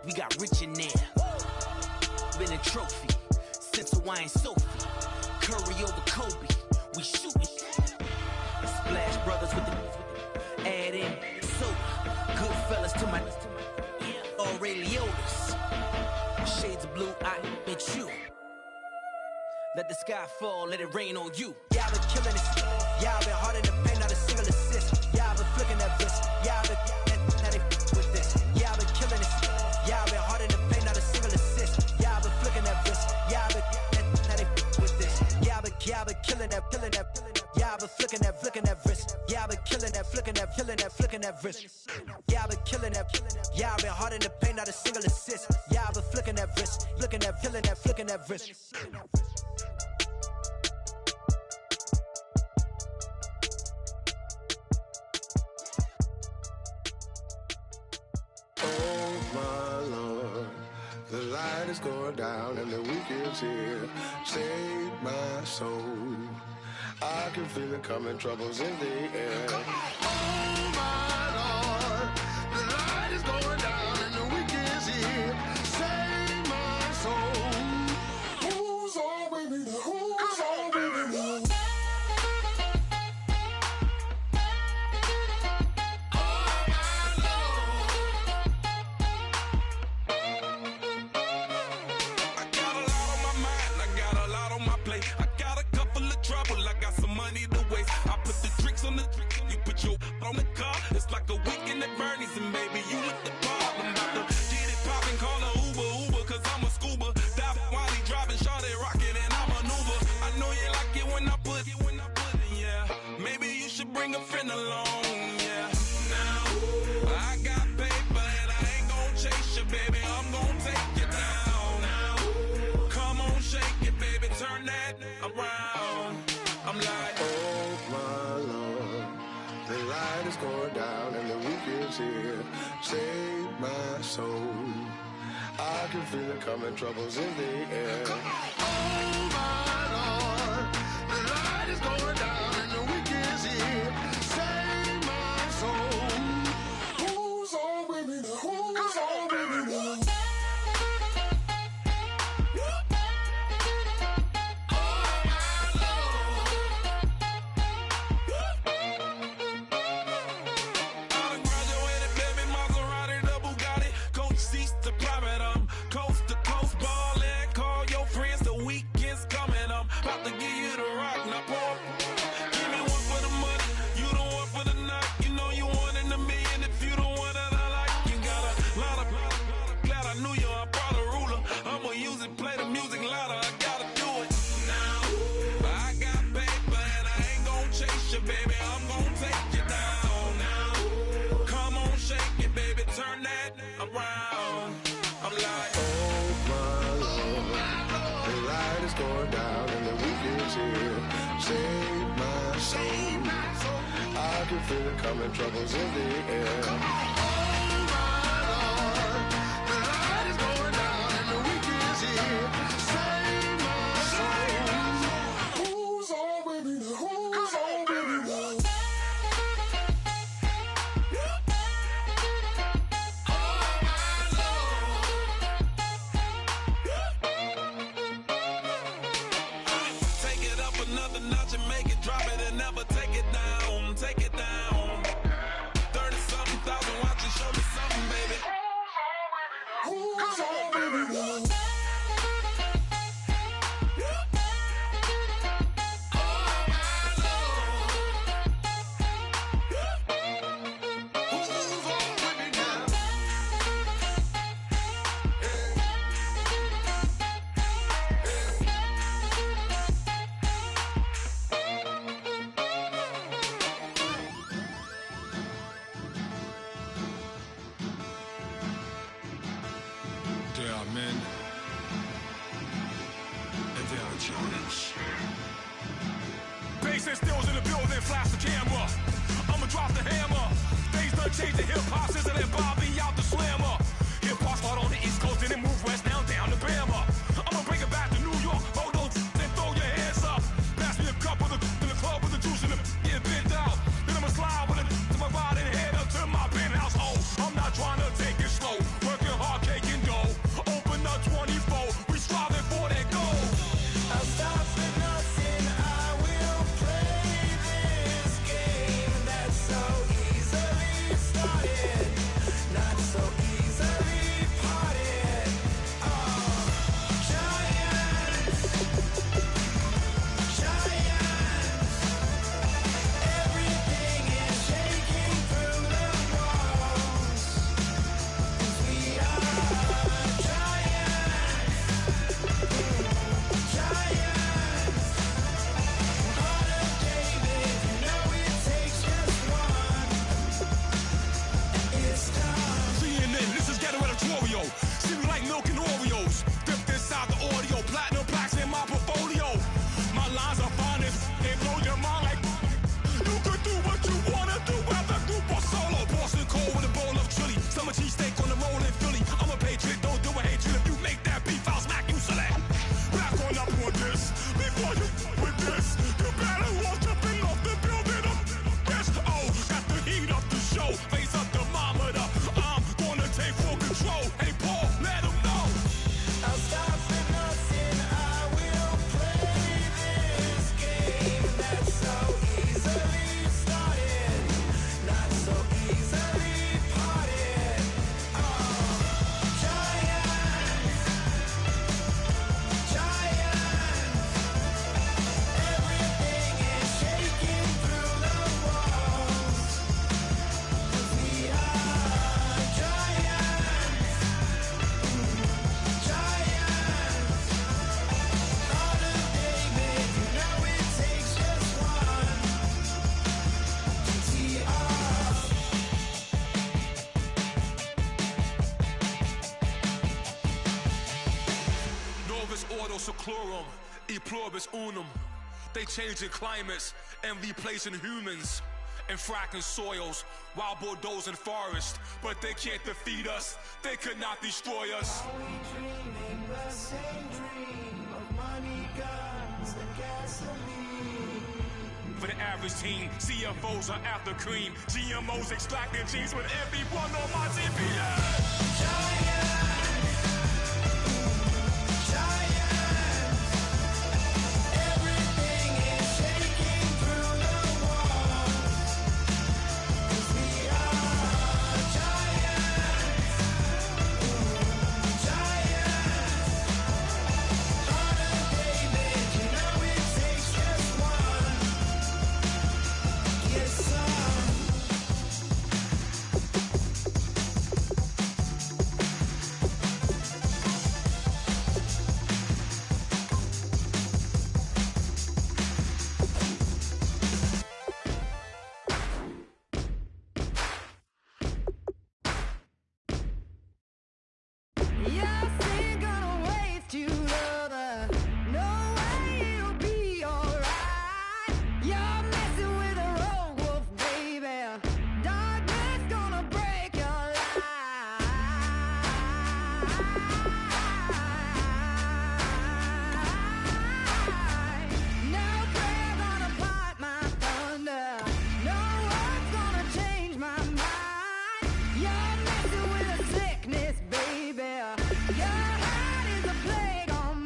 We got rich in there. Been a trophy. Since Hawaiian Sophie. Curry over Kobe. We shootin'. Splash Brothers with the add in soda. Good fellas to my all Ray Liotta's. Shades of blue, I admit you. Let the sky fall, let it rain on you. Y'all been killing this. Y'all been hard in the paint, not a single assist. Y'all been flicking that wrist. Y'all been now they with this. Y'all been killing this. Y'all been hard in the paint, not a single assist. Y'all been flicking that wrist. Y'all been now they with this. Y'all been killing that, killing that. Y'all been flicking that wrist. Y'all been killing that, flicking that, flicking that wrist. Y'all been killing that. Y'all been hard in the paint, not a single assist. Y'all been flicking that wrist, flicking that, flicking that wrist. Oh my Lord, the light is going down and the week is here. Save my soul. I can feel it coming, troubles in the air. Oh my Lord, the light is going down and the week is here. Save my soul. Who's on with me? Who's on with me? On the car, it's like a weekend at Bernie's, and baby, you look the part. I'm about to get it poppin', call a Uber, cause I'm a scuba. Dive while he driving, shawty rocket, and I'm an Uber. I know you like it when I put it, yeah. Maybe you should bring a friend along, yeah. Now, I got paper, and I ain't gon' chase you, baby. I'm gon' take you down. Now, come on, shake it, baby, turn that around. I'm like, oh my Lord, the light is going down and the week is here. Save my soul. I can feel it coming, troubles in the air. Oh my Lord, the light is going down and the week is here. Save my soul. Who's on with me now? Who's on with me now? Going down and the week is here. Save my soul. I can feel it coming, troubles in the air. Oh my Lord, the light is going down and the week is here. Save my soul. Who's on with me now? Who's on with me now? another notch and make it drop it and never take it down. Take it down. 30-something thousand watching, show me something, baby. Who's on, baby? There are men, and there are giants. Bass and stills in the building, flash the camera. I'ma drop the hammer. Things done changed, the hip-hop sizzle and Bobby out the slammer. Hip-hop start on the East Coast and then move west, now down to Bama. I'ma bring it back to New York, hold those and throw your hands up. Pass me a cup of the in the club with the juice in the get bent out. Then I'ma slide with it to my ride and head up to my penthouse. Oh, I'm not trying to take it slow. Work seclorum, e pluribus unum. They changing climates and replacing humans and fracking soils while bulldozing forests. But they can't defeat us, they could not destroy us. Are we dreaming the same dream of money, guns, and gasoline? For the average team, CFOs are after cream. GMOs extracting genes with everyone on my GPS. Giants, everything is shaking through the walls. 'Cause we are giants, Heart of David, you know it takes just one. Yes, son. You're still gonna waste you, lover. No way you'll be alright. You're messing with a rogue wolf, baby. Darkness gonna break your life. No prayer gonna part my thunder. No word's gonna change my mind. You're messing with a sickness, baby. Your heart is a plague on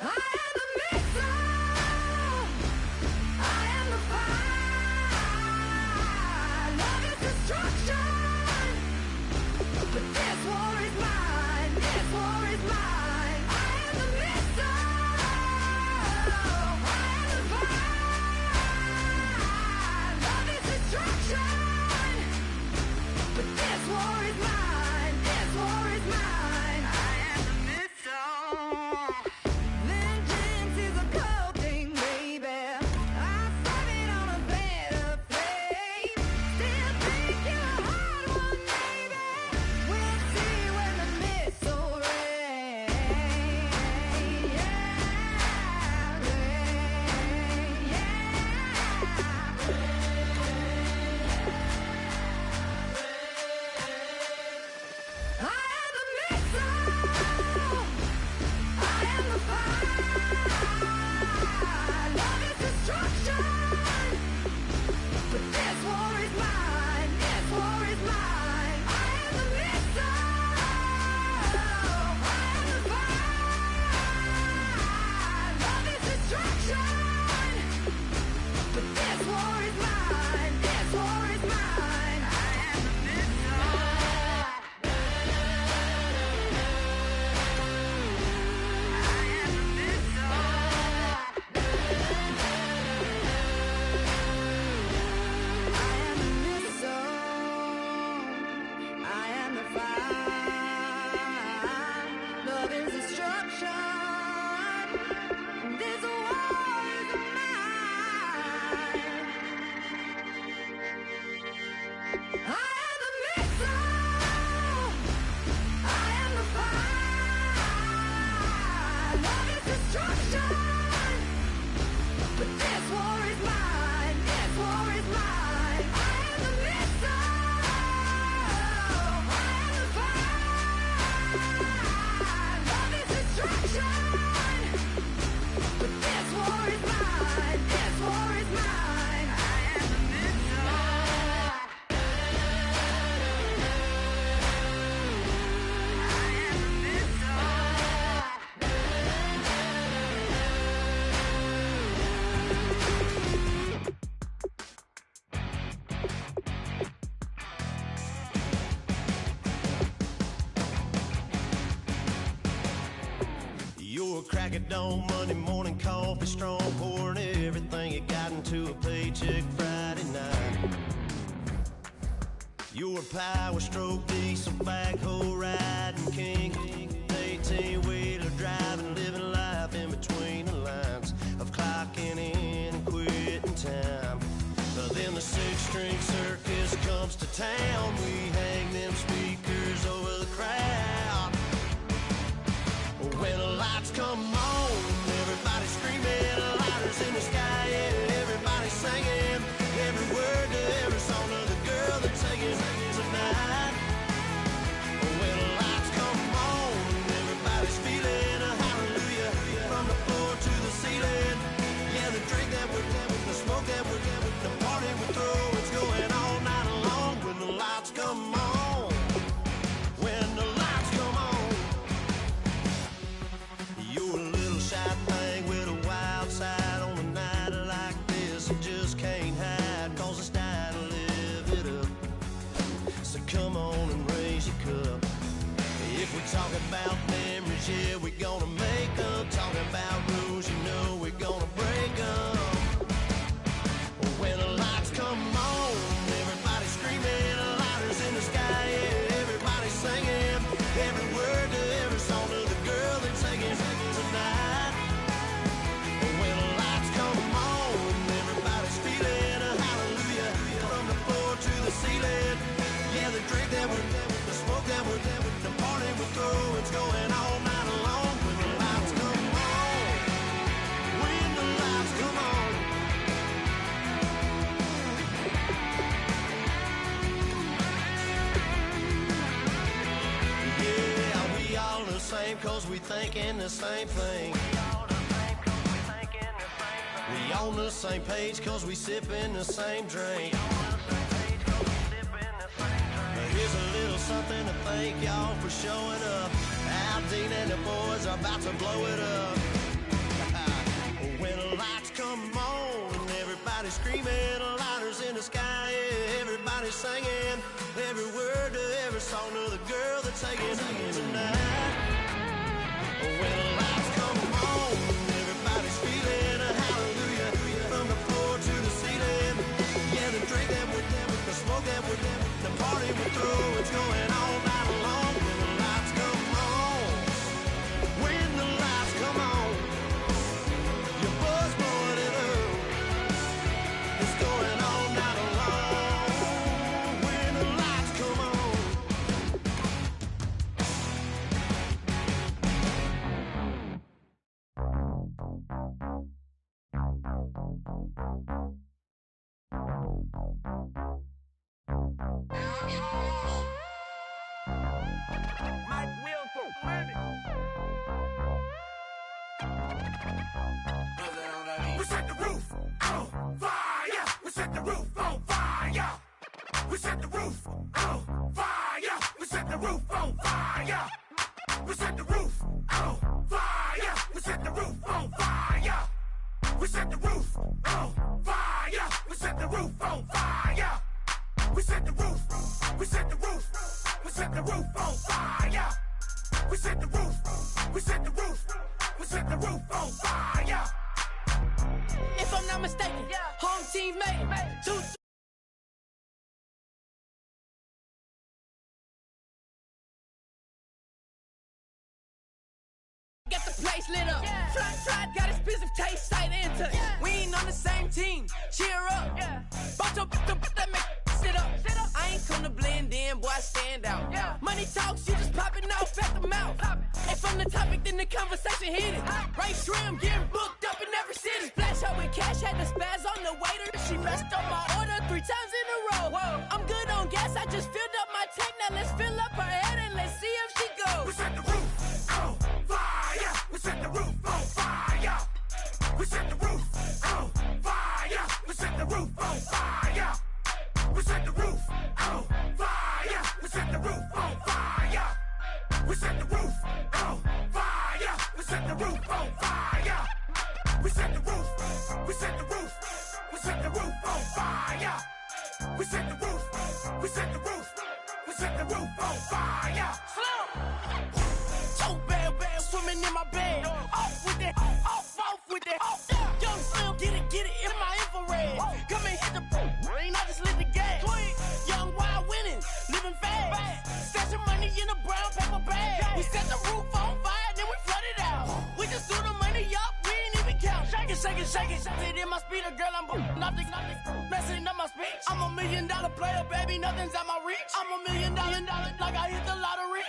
I am the missile. I am the fire. Love is destruction. But this war is mine. This war is mine. I am the missile. I am the fire. Love is destruction. But this war is mine. This war is mine. I am the missile. Vengeance is a cold thing, baby. I serve it on a bed of flame. Still think you're a hard one, baby. We'll see when the missile rains. I am the missile. I am the fire. Love is destruction. But this war is mine. This war is mine. I am the missile. I am the fire. Love is destruction. But this war is mine. This war is mine. I am the missile. You're a crack at dawn, Monday morning coffee strong, pouring everything you got into a paycheck Friday night. You're a power stroke, diesel backhoe riding king, 18-wheeler driving, living life in between the lines of clocking cause we thinking the same thing. We on the same page cause we sipping the same drink. Here's a little something to thank y'all for showing up. Al Dean and the boys are about to blow it up. When the lights come on and everybody's screaming, lighters in the sky, yeah, everybody's singing every word to every song of the girl that's taking home tonight. When the lights come on and everybody's feeling a hallelujah from the floor to the ceiling. Yeah, the drink that we're them, the smoke that we're them, the party we're through, it's going all night long. When the lights come on, when the lights come on, your buzz blowing it up, it's going all night long. When the lights come on. We set the roof on fire. We set the roof on fire. We set the roof on fire. We set the roof on fire. We set the roof on fire. We set the roof on fire. We set the roof on fire. We set the roof on fire. We set the roof. We set the roof. We set the roof on fire. We set the roof. We set the roof. We set the roof on fire. If I'm not mistaken, home team made it. Two. Get the place lit up. Fly, got expensive taste, sight into. We ain't on the same team. Cheer up. Bunch of that make sit up. I ain't come to blend in, boy, I stand out. Money talks, you just popping off at the mouth. If I'm the topic, then the conversation hit it. Right shrimp, getting booked up in every city. Splash out with cash, had the spaz on the waiter. She messed up my order 3 times in a row. I'm good on gas, I just filled up my tank. Now let's fill up her head and let's see if she goes. We set the roof on fire. We set the roof on fire. We set the roof on fire. We set the roof on fire. We set the roof on fire. We set the roof on fire. We set the roof on fire. We set the roof on fire. We set the roof. We set the roof. We set the roof on fire. We set the roof. We set the roof. We set the roof on fire. So bad, swimming in my bed. Off with it, off with it. Young Slim, get it in my infrared. Come and hit the rain, I just lit the gas. Young wild winning, living fast. Stashing money in a brown paper bag. We set the roof on fire, then we flood it out. We just threw the money up, we ain't even count. Shake it, shake it, shake it. Shake it in my speeder, girl, I'm nothing, messing up my speech. I'm $1 million player, baby, nothing's out my reach. I'm $1 million, like I hit the lottery.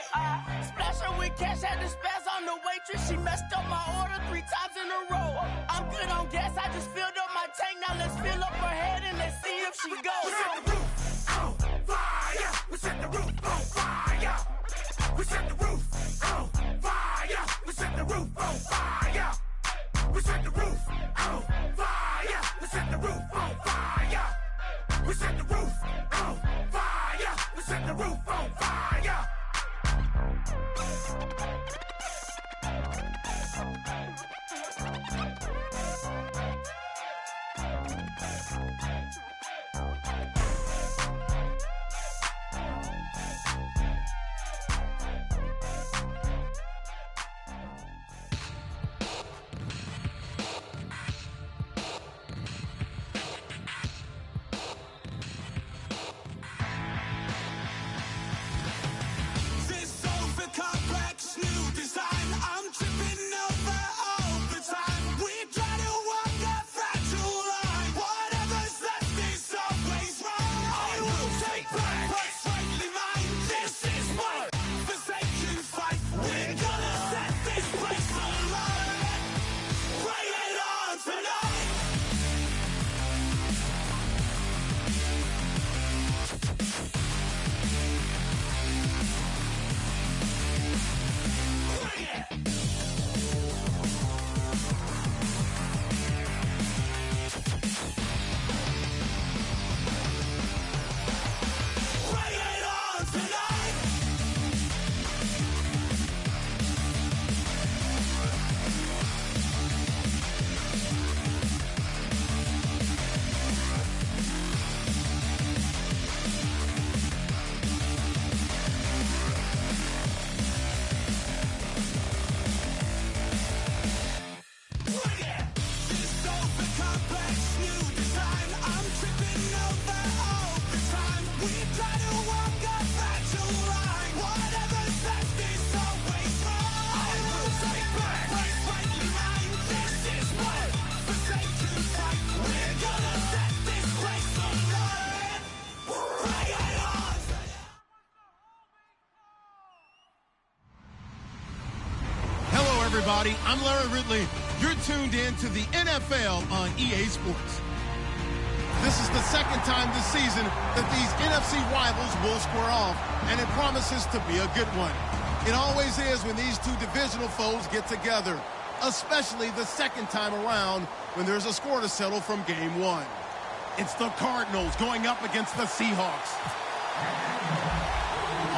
Splash her with cash, had the spaz on the waitress. She messed up my order 3 times in a row. I'm good on gas, I just filled up my tank. Now let's fill up her head and let's see if she goes. We set the roof on fire. We set the roof on fire. We set the roof on fire. We set the roof on fire. We set the roof on fire. We set the roof on fire. We set the roof on fire. We set the roof on fire. everybody. I'm Larry Ridley. You're tuned in to the NFL on EA Sports. This is the second time this season that these NFC rivals will square off, and it promises to be a good one. It always is when these two divisional foes get together, especially the second time around when there's a score to settle from game one. It's the Cardinals going up against the Seahawks.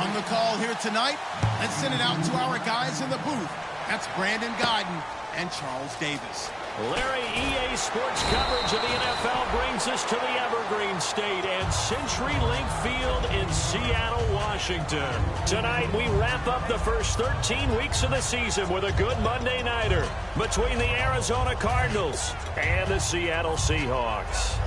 On the call here tonight, let's send it out to our guys in the booth. That's Brandon Guyton and Charles Davis. Larry, EA Sports coverage of the NFL brings us to the Evergreen State and CenturyLink Field in Seattle, Washington. Tonight, we wrap up the first 13 weeks of the season with a good Monday nighter between the Arizona Cardinals and the Seattle Seahawks.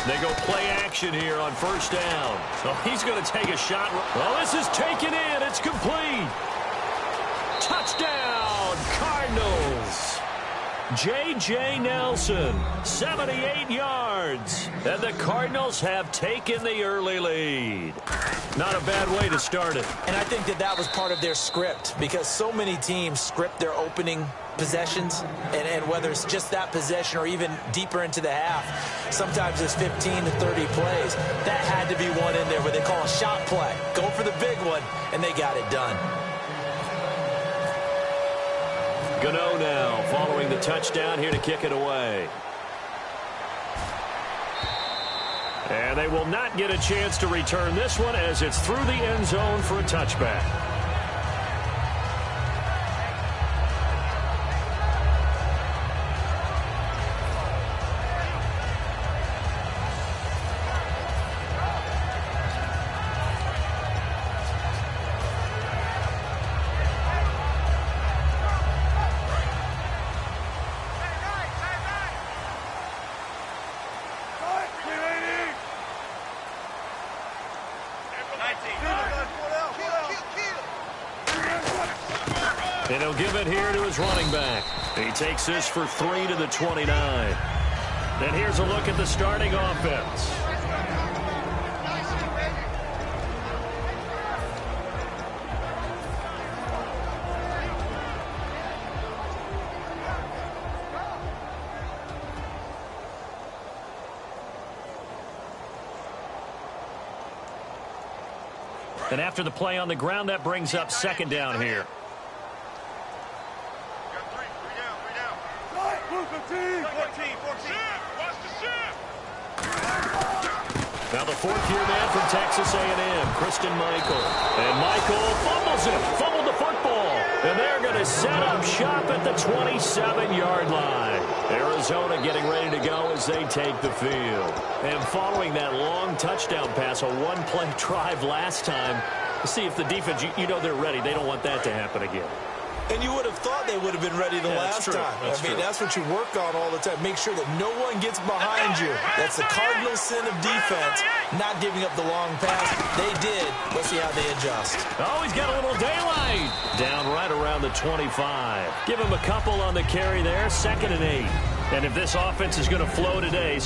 They go play action here on first down. So he's going to take a shot. Well, this is taken in. It's complete. Touchdown, Cardinals. J.J. Nelson, 78 yards. And the Cardinals have taken the early lead. Not a bad way to start it. And I think that was part of their script, because so many teams script their opening possessions, and whether it's just that possession or even deeper into the half, sometimes it's 15 to 30 plays. That had to be one in there where they call a shot play. Go for the big one, and they got it done. Gano now following the touchdown here to kick it away. And they will not get a chance to return this one as it's through the end zone for a touchback. And he'll give it here to his running back. He takes this for 3 to the 29. And here's a look at the starting offense. And after the play on the ground, that brings up second down here. Now the fourth-year man from Texas A&M, Christian Michael. And Michael fumbles it, fumbled the football. And they're going to set up shop at the 27-yard line. Arizona getting ready to go as they take the field. And following that long touchdown pass, a one-play drive last time, see if the defense, you know they're ready. They don't want that to happen again. And you would have thought they would have been ready the last time. I mean, that's what you work on all the time. Make sure that no one gets behind you. That's the cardinal sin of defense, not giving up the long pass. They did. Let's see how they adjust. Oh, he's got a little daylight. Down right around the 25. Give him a couple on the carry there, 2nd and 8. And if this offense is going to flow today,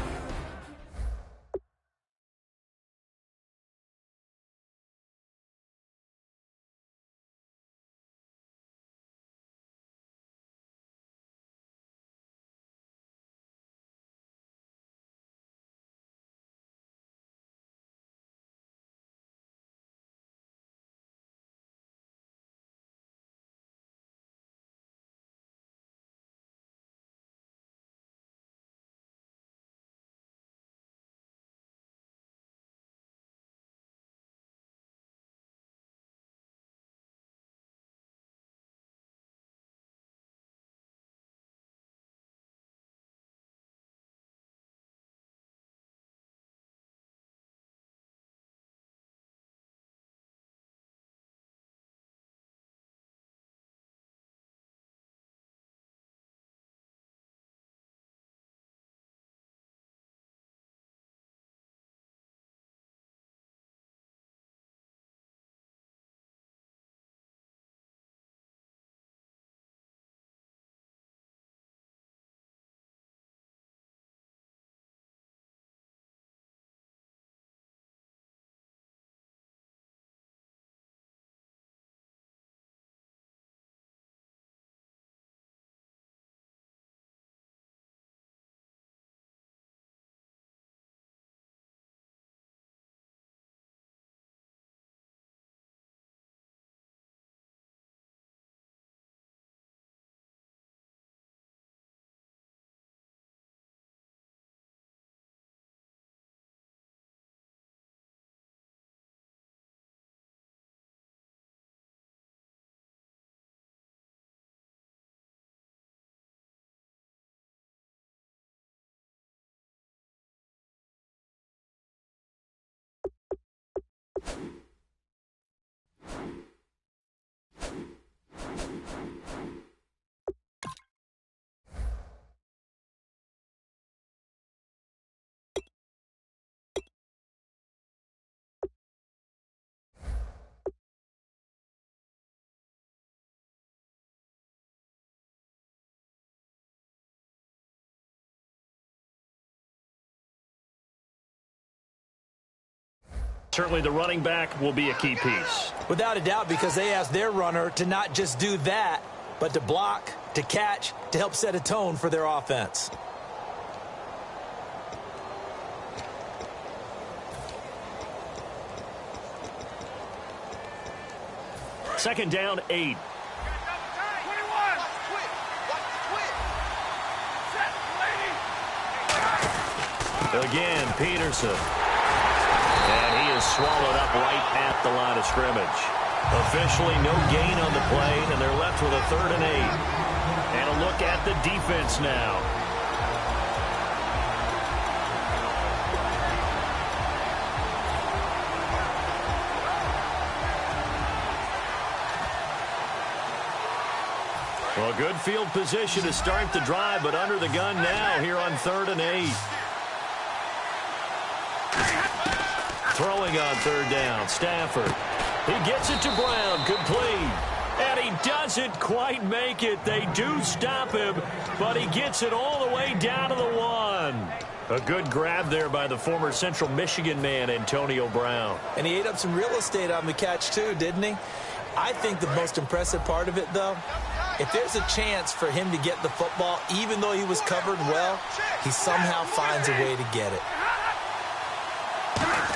Certainly the running back will be a key piece. Without a doubt, because they asked their runner to not just do that, but to block, to catch, to help set a tone for their offense. Second down, 8. Again, Peterson. And he is swallowed up right at the line of scrimmage. Officially no gain on the play, and they're left with a 3rd and 8. And a look at the defense now. Well, good field position to start the drive, but under the gun now here on 3rd and 8. Throwing on 3rd down, Stafford. He gets it to Brown, complete. And he doesn't quite make it. They do stop him, but he gets it all the way down to the 1. A good grab there by the former Central Michigan man, Antonio Brown. And he ate up some real estate on the catch, too, didn't he? I think the most impressive part of it, though, if there's a chance for him to get the football, even though he was covered well, he somehow finds a way to get it.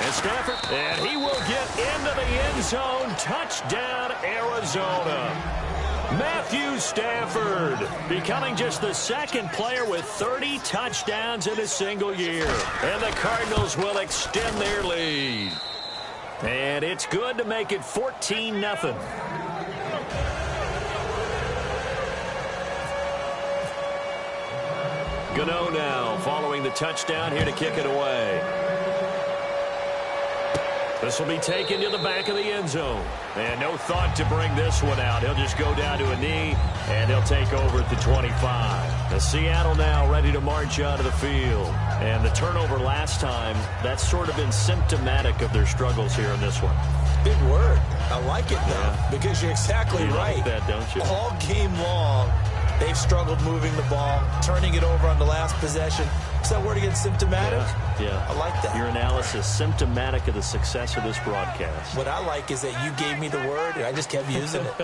And Stafford, and he will get into the end zone. Touchdown, Arizona. Matthew Stafford becoming just the 2nd player with 30 touchdowns in a single year. And the Cardinals will extend their lead. And it's good to make it 14-0. Gano now following the touchdown here to kick it away. This will be taken to the back of the end zone. And no thought to bring this one out. He'll just go down to a knee, and he'll take over at the 25. The Seattle now ready to march out of the field. And the turnover last time, that's sort of been symptomatic of their struggles here in this one. Big word. I like it, though, because you're exactly right. Like that, don't you? All game long, they've struggled moving the ball, turning it over on the last possession. Is that word again, symptomatic? Yeah. I like that. Your analysis, symptomatic of the success of this broadcast. What I like is that you gave me the word, and I just kept using it.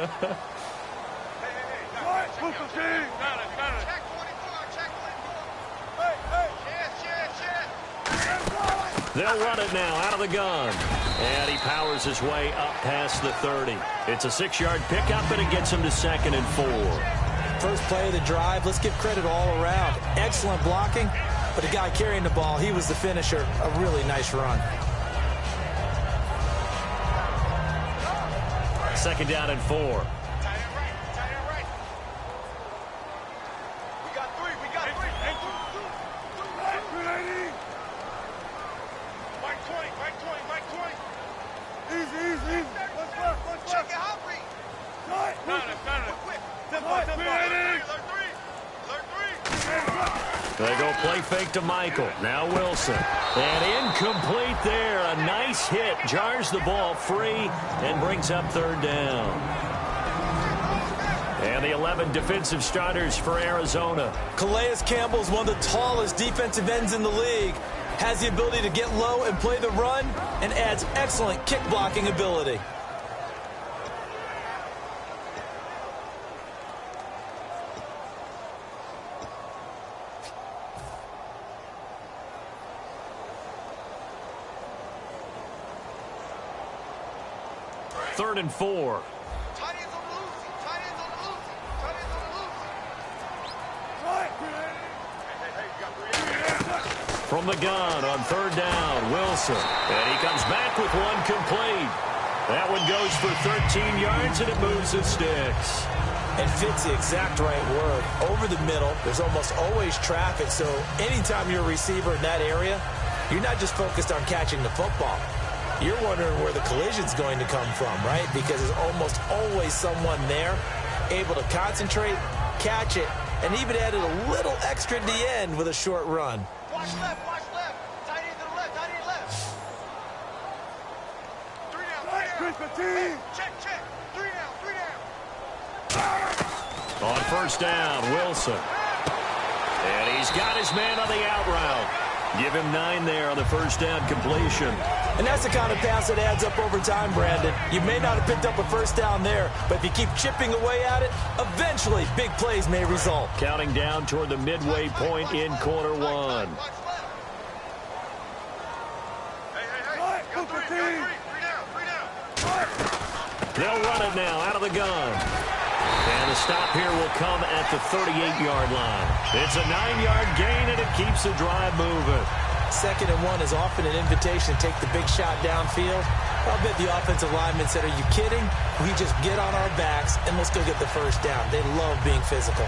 They'll run it now out of the gun. And he powers his way up past the 30. It's a 6-yard pickup, and it gets him to 2nd and 4. First play of the drive, let's give credit all around. Excellent blocking, but the guy carrying the ball, he was the finisher. A really nice run. 2nd down and 4. They go play fake to Michael. Now Wilson. And incomplete there. A nice hit. Jars the ball free and brings up 3rd down. And the 11 defensive starters for Arizona. Calais Campbell is one of the tallest defensive ends in the league. Has the ability to get low and play the run and adds excellent kick blocking ability. Third and 4. From the gun on 3rd down, Wilson. And he comes back with one complete. That one goes for 13 yards, and it moves the sticks. And fits the exact right word. Over the middle, there's almost always traffic, so anytime you're a receiver in that area, you're not just focused on catching the football. you're wondering where the collision's going to come from, right? Because there's almost always someone there able to concentrate, catch it, and even added a little extra at the end with a short run. Watch left, watch left. Tight end to the left, tight end left. 3 down, 3 down. Hey, check, check. 3 down, 3 down. On first down, Wilson. And he's got his man on the out route. Give him 9 there on the first down completion. And that's the kind of pass that adds up over time, Brandon. You may not have picked up a first down there, but if you keep chipping away at it, eventually big plays may result. Counting down toward the midway point in quarter 1. They'll run it now out of the gun. And the stop here will come at the 38-yard line. It's a 9-yard gain, and it keeps the drive moving. 2nd and 1 is often an invitation to take the big shot downfield. I'll bet the offensive linemen said, are you kidding? We just get on our backs, and let's go get the first down. They love being physical.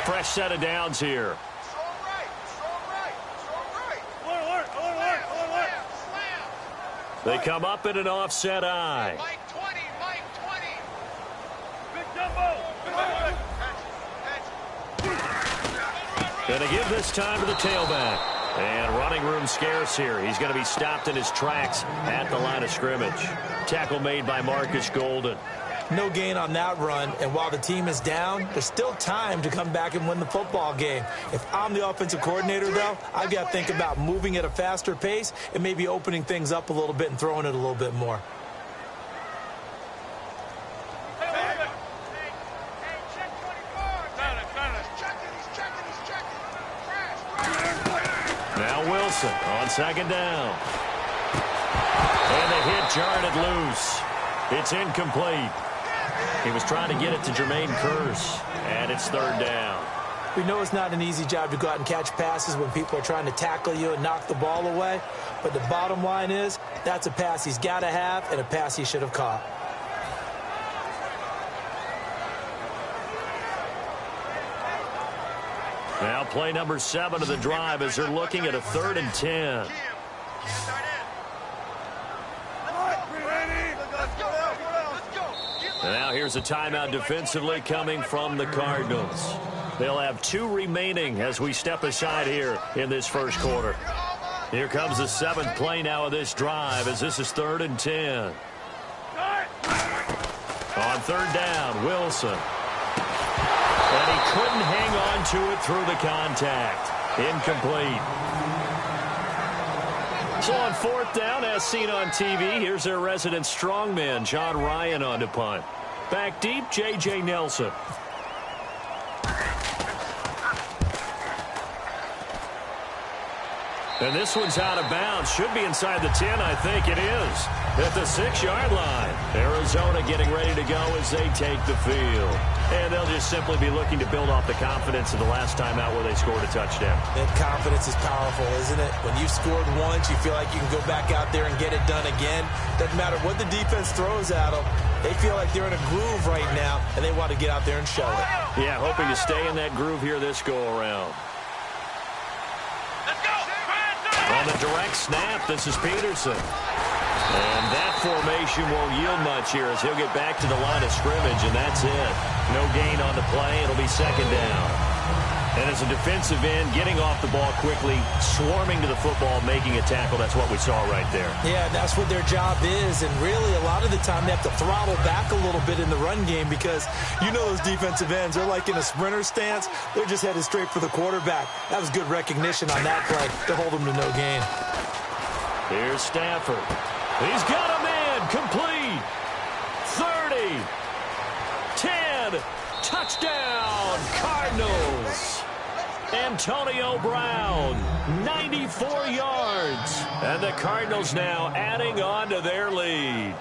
Fresh set of downs here. They come up in an offset eye. Mike 20, Mike 20. Big Dumbo. Going to give this time to the tailback. And running room scarce here. He's going to be stopped in his tracks at the line of scrimmage. Tackle made by Marcus Golden. No gain on that run, and while the team is down, there's still time to come back and win the football game. If I'm the offensive coordinator, though, I've got to think about moving at a faster pace and maybe opening things up a little bit and throwing it a little bit more. Now Wilson on 2nd down. And the hit jarred it loose. It's incomplete. He was trying to get it to Jermaine Kearse, and it's 3rd down. We know it's not an easy job to go out and catch passes when people are trying to tackle you and knock the ball away, but the bottom line is that's a pass he's got to have and a pass he should have caught. Now play number 7 of the drive as they're looking at a 3rd and 10. And now here's a timeout defensively coming from the Cardinals. They'll have 2 remaining as we step aside here in this first quarter. Here comes the 7th play now of this drive as this is 3rd and 10. On 3rd down, Wilson. And he couldn't hang on to it through the contact. Incomplete. So on 4th down, as seen on TV, here's their resident strongman, John Ryan, on to punt. Back deep, J.J. Nelson. And this one's out of bounds. Should be inside the 10, I think it is. At the 6-yard line. Arizona getting ready to go as they take the field. And they'll just simply be looking to build off the confidence of the last time out where they scored a touchdown. That confidence is powerful, isn't it? When you've scored once, you feel like you can go back out there and get it done again. Doesn't matter what the defense throws at them. They feel like they're in a groove right now, and they want to get out there and show it. Yeah, hoping to stay in that groove here this go-around. On the direct snap, this is Peterson. And that formation won't yield much here as he'll get back to the line of scrimmage, and that's it. No gain on the play. It'll be 2nd down. And as a defensive end, getting off the ball quickly, swarming to the football, making a tackle, that's what we saw right there. Yeah, that's what their job is, and really a lot of the time they have to throttle back a little bit in the run game because you know those defensive ends, they're like in a sprinter stance. They're just headed straight for the quarterback. That was good recognition on that play to hold them to no gain. Here's Stafford. He's got a man, complete. 30, 10, touchdown, Cardinals. Antonio Brown, 94 yards. And the Cardinals now adding on to their lead.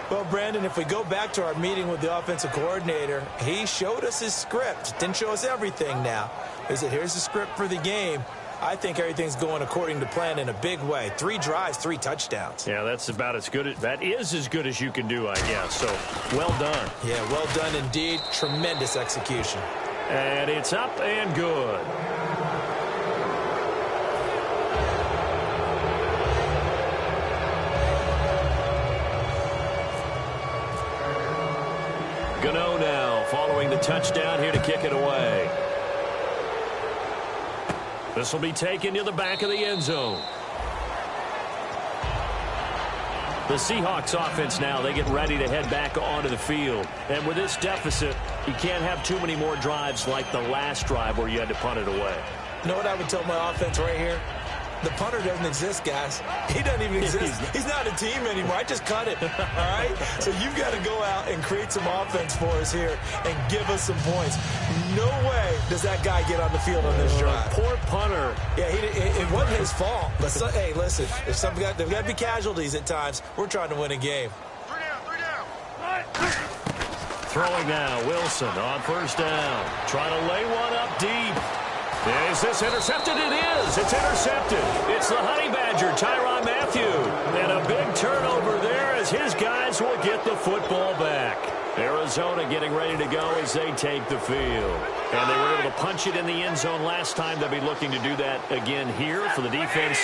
Well, Brandon, if we go back to our meeting with the offensive coordinator, he showed us his script. Didn't show us everything now. He said, here's the script for the game. I think everything's going according to plan in a big way. 3 drives, 3 touchdowns. Yeah, that's about as good. That is as good as you can do, I guess. So, well done. Yeah, well done indeed. Tremendous execution. And it's up and good. Gano now following the touchdown here to kick it away. This will be taken to the back of the end zone. The Seahawks offense now, they get ready to head back onto the field. And with this deficit, you can't have too many more drives like the last drive where you had to punt it away. You know what I would tell my offense right here? The punter doesn't exist, guys. He doesn't even exist. He's not a team anymore. I just cut it, all right? So you've got to go out and create some offense for us here and give us some points. No way does that guy get on the field on this drive. Poor punter. Yeah, it wasn't his fault. But, hey, listen, if there's got to be casualties at times. We're trying to win a game. Three down. Throwing now, Wilson on first down. Trying to lay one up deep. Is this intercepted? It is. It's intercepted. It's the Honey Badger, Tyrann Mathieu. And a big turnover there as his guys will get the football back. Arizona getting ready to go as they take the field. And they were able to punch it in the end zone last time. They'll be looking to do that again here for the defense.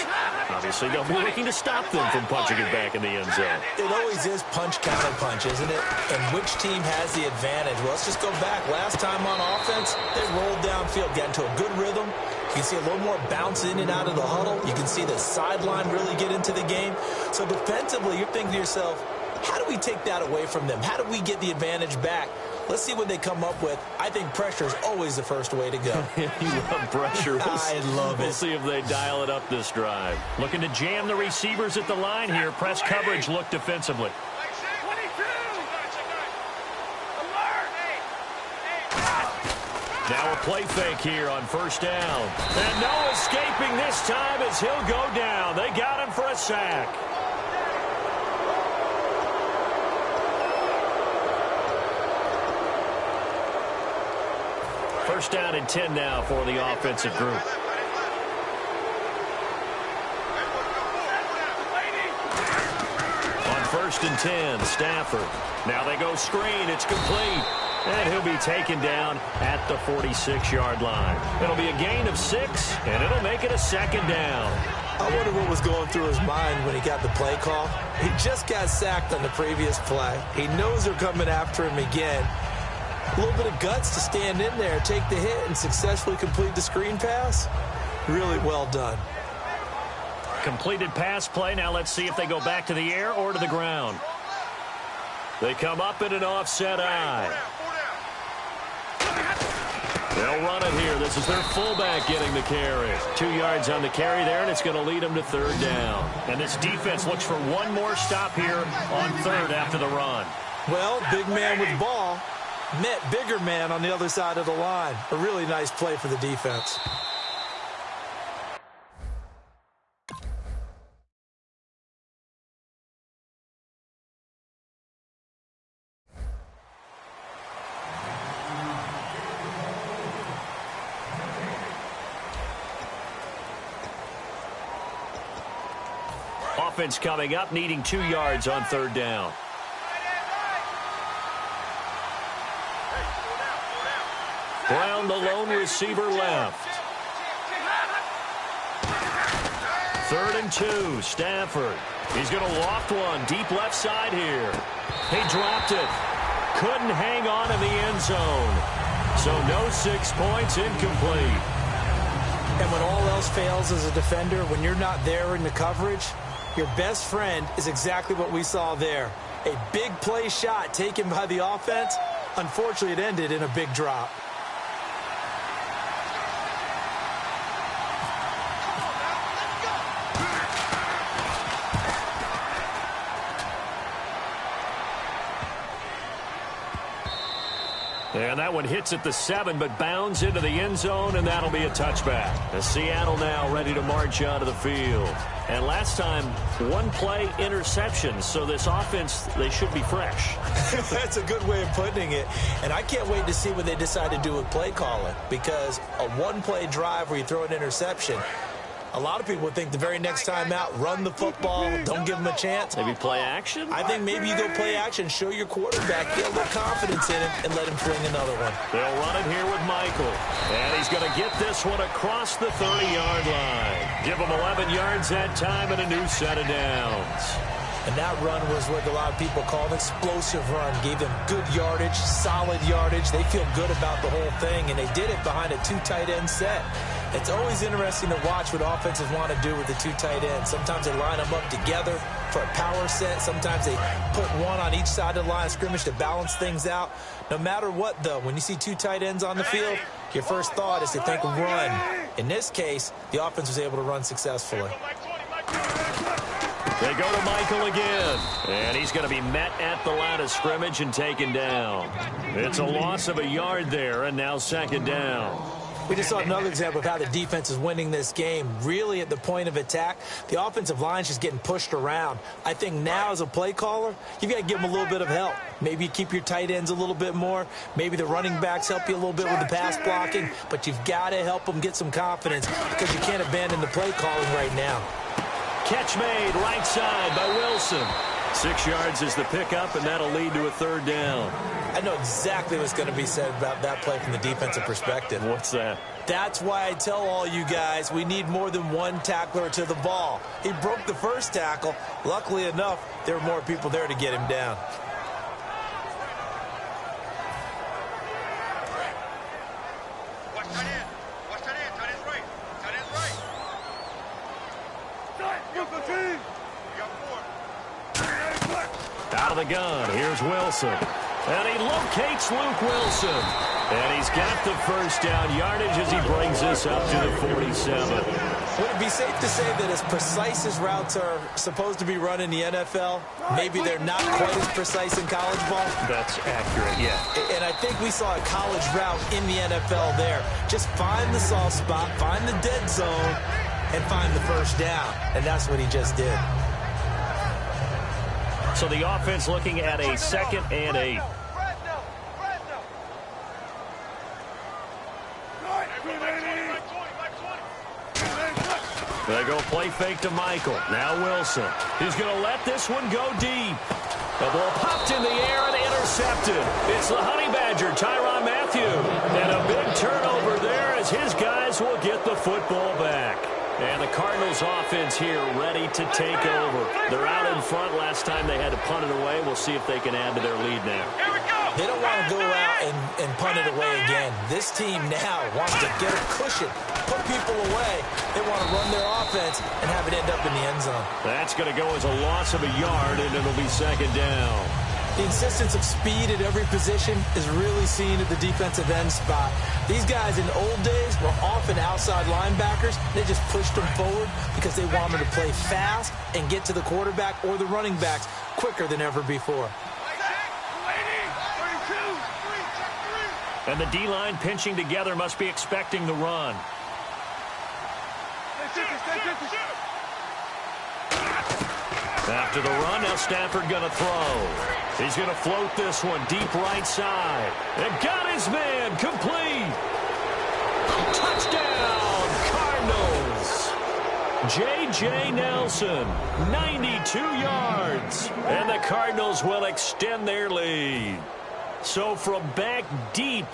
Obviously, they'll be looking to stop them from punching it back in the end zone. It always is punch, counter punch, isn't it? And which team has the advantage? Well, let's just go back. Last time on offense, they rolled downfield, got into a good rhythm. You can see a little more bounce in and out of the huddle. You can see the sideline really get into the game. So defensively, you're thinking to yourself, how do we take that away from them? How do we get the advantage back? Let's see what they come up with. I think pressure is always the first way to go. You love pressure. I love it. We'll see if they dial it up this drive. Looking to jam the receivers at the line here. Press coverage look defensively. Now a play fake here on first down. And no escaping this time as he'll go down. They got him for a sack. First down and 10 now for the offensive group. On first and 10, Stafford. Now they go screen. It's complete. And he'll be taken down at the 46-yard line. It'll be a gain of 6, and it'll make it a second down. I wonder what was going through his mind when he got the play call. He just got sacked on the previous play. He knows they're coming after him again. A little bit of guts to stand in there, take the hit, and successfully complete the screen pass. Really well done. Completed pass play. Now let's see if they go back to the air or to the ground. They come up in an offset eye. They'll run it here. This is their fullback getting the carry. 2 yards on the carry there, and it's going to lead them to third down. And this defense looks for one more stop here on third after the run. Well, big man with ball met bigger man on the other side of the line. A really nice play for the defense. Offense coming up, needing 2 yards on third down. Brown, the lone receiver, left. 3rd and 2, Stafford. He's going to loft one deep left side here. He dropped it. Couldn't hang on in the end zone. So no 6 points, incomplete. And when all else fails as a defender, when you're not there in the coverage, your best friend is exactly what we saw there. A big play shot taken by the offense. Unfortunately, it ended in a big drop. And that one hits at the 7, but bounds into the end zone, and that'll be a touchback. And Seattle now ready to march onto the field. And last time, 1 play interception, so this offense, they should be fresh. That's a good way of putting it. And I can't wait to see what they decide to do with play calling, because a 1-play drive where you throw an interception, A lot of people would think the very next time out, run the football, don't give them a chance. Maybe play action? I think maybe you go play action, show your quarterback, get a little confidence in him, and let him fling another one. They'll run it here with Michael. And he's going to get this one across the 30-yard line. Give him 11 yards that time and a new set of downs. And that run was what a lot of people call an explosive run. Gave them good yardage, solid yardage. They feel good about the whole thing, and they did it behind a 2 tight end set. It's always interesting to watch what offenses want to do with the 2 tight ends. Sometimes they line them up together for a power set. Sometimes they put one on each side of the line of scrimmage to balance things out. No matter what, though, when you see 2 tight ends on the field, your first thought is to think run. In this case, the offense was able to run successfully. They go to Michael again, and he's going to be met at the line of scrimmage and taken down. It's a loss of a yard there, and now second down. We just saw another example of how the defense is winning this game. Really at the point of attack, the offensive line's just getting pushed around. I think now as a play caller, you've got to give them a little bit of help. Maybe you keep your tight ends a little bit more. Maybe the running backs help you a little bit with the pass blocking. But you've got to help them get some confidence because you can't abandon the play calling right now. Catch made right side by Wilson. 6 yards is the pickup, and that'll lead to a third down. I know exactly what's going to be said about that play from the defensive perspective. What's that? That's why I tell all you guys we need more than one tackler to the ball. He broke the first tackle. Luckily enough, there were more people there to get him down. Watch that in. Watch that in. Tight end's right. Tight end's right. Go team. We got 4. Out of the gun, here's Wilson. And he locates Luke Wilson. And he's got the first down yardage as he brings this up to the 47. Would it be safe to say that as precise as routes are supposed to be run in the NFL, maybe they're not quite as precise in college ball? That's accurate, yeah. And I think we saw a college route in the NFL there. Just find the soft spot, find the dead zone, and find the first down. And that's what he just did. So the offense looking at a 2nd and 8. They go play fake to Michael. Now Wilson. He's going to let this one go deep. The ball popped in the air and intercepted. It's the Honey Badger, Tyrann Mathieu. And a big turnover there as his guys will get the football back. And the Cardinals offense here ready to take over. They're out in front. Last time they had to punt it away. We'll see if they can add to their lead now. They don't want to go out and punt it away again. This team now wants to get a cushion, put people away. They want to run their offense and have it end up in the end zone. That's going to go as a loss of a yard, and it'll be second down. The insistence of speed at every position is really seen at the defensive end spot. These guys in the old days were often outside linebackers. They just pushed them forward because they wanted to play fast and get to the quarterback or the running backs quicker than ever before. And the D-line pinching together must be expecting the run. After the run, now Stafford going to throw. He's going to float this one deep right side. And got his man complete. Touchdown, Cardinals. J.J. Nelson, 92 yards. And the Cardinals will extend their lead. So from back deep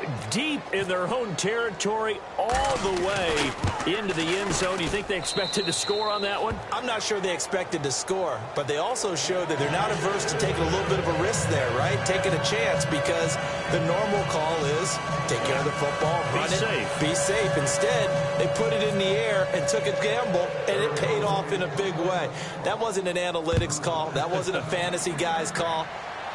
in their own territory all the way into the end zone, you think they expected to score on that one? I'm not sure they expected to score, but they also showed that they're not averse to taking a little bit of a risk there, right? Taking a chance because the normal call is take care of the football, run it, be safe. Instead, they put it in the air and took a gamble, and it paid off in a big way. That wasn't an analytics call. That wasn't a fantasy guy's call.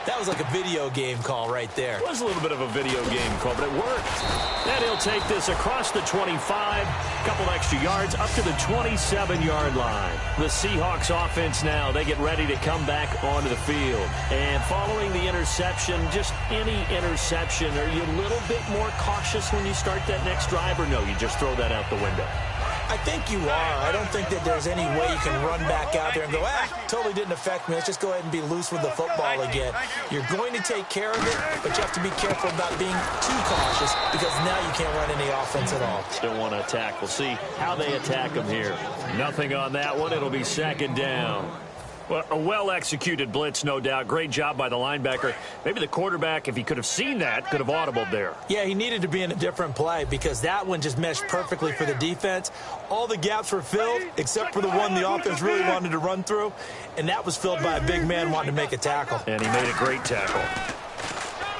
That was like a video game call right there. It was a little bit of a video game call, but it worked. And he'll take this across the 25, a couple extra yards, up to the 27-yard line. The Seahawks offense now, they get ready to come back onto the field. And following the interception, just any interception, are you a little bit more cautious when you start that next drive, or no, you just throw that out the window? I think you are. I don't think that there's any way you can run back out there and go, totally didn't affect me. Let's just go ahead and be loose with the football again. You're going to take care of it, but you have to be careful about being too cautious because now you can't run any offense at all. Still want to attack. We'll see how they attack them here. Nothing on that one. It'll be second down. Well, a well-executed blitz, no doubt. Great job by the linebacker. Maybe the quarterback, if he could have seen that, could have audibled there. Yeah, he needed to be in a different play because that one just meshed perfectly for the defense. All the gaps were filled except for the one the offense really wanted to run through, and that was filled by a big man wanting to make a tackle. And he made a great tackle.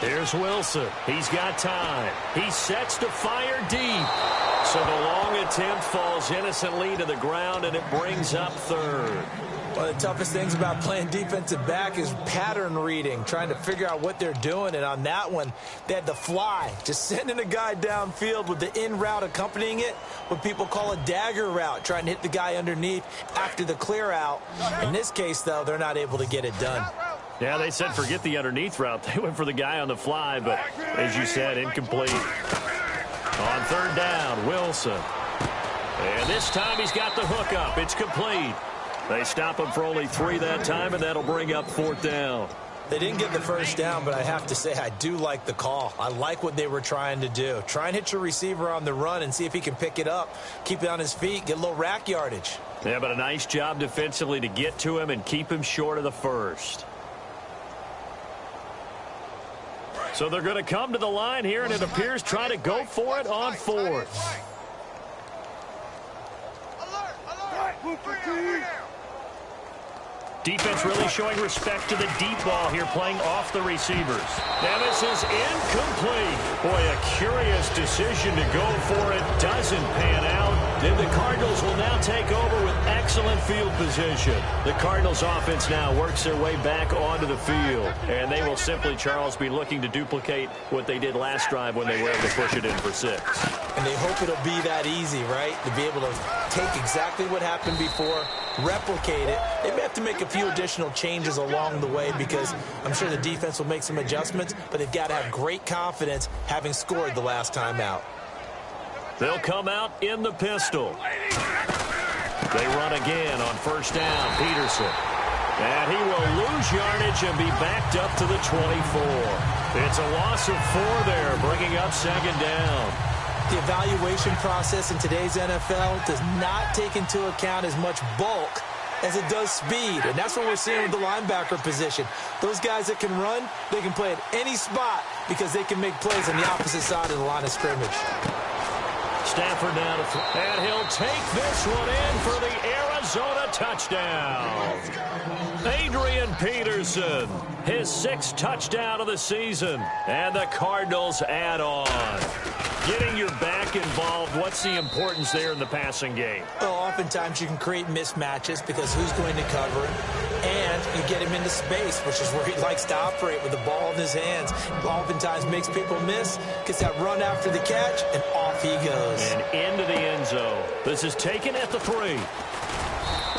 Here's Wilson. He's got time. He sets to fire deep. So the long attempt falls innocently to the ground, and it brings up third. One of the toughest things about playing defensive back is pattern reading, trying to figure out what they're doing. And on that one, they had the fly, just sending a guy downfield with the in route accompanying it, what people call a dagger route, trying to hit the guy underneath after the clear out. In this case, though, they're not able to get it done. Yeah, they said forget the underneath route. They went for the guy on the fly, but as you said, incomplete. On third down, Wilson. And this time he's got the hook up. It's complete. They stop him for only 3 that time, and that'll bring up fourth down. They didn't get the first down, but I have to say I do like the call. I like what they were trying to do. Try and hit your receiver on the run and see if he can pick it up, keep it on his feet, get a little rack yardage. Yeah, but a nice job defensively to get to him and keep him short of the first. So they're going to come to the line here, and it appears try to go for it on fourth. Defense really showing respect to the deep ball here, playing off the receivers. And this is incomplete. Boy, a curious decision to go for it. Doesn't pan out. Then the Cardinals will now take over with excellent field position. The Cardinals offense now works their way back onto the field. And they will simply, Charles, be looking to duplicate what they did last drive when they were able to push it in for 6. And they hope it'll be that easy, right? To be able to take exactly what happened before, replicate it. They may have to make a few additional changes along the way because I'm sure the defense will make some adjustments, but they've got to have great confidence having scored the last time out. They'll come out in the pistol. They run again on first down, Peterson. And he will lose yardage and be backed up to the 24. It's a loss of 4 there, bringing up second down. The evaluation process in today's NFL does not take into account as much bulk as it does speed, and that's what we're seeing with the linebacker position. Those guys that can run, they can play at any spot because they can make plays on the opposite side of the line of scrimmage. Stafford now to throw, and he'll take this one in for the Arizona touchdown. Adrian Peterson, his 6th touchdown of the season, and the Cardinals add on. Getting your back involved, what's the importance there in the passing game? Well, oftentimes you can create mismatches because who's going to cover him, and you get him into space, which is where he likes to operate with the ball in his hands. Oftentimes makes people miss, gets that run after the catch, and off he goes. And into the end zone. This is taken at the 3.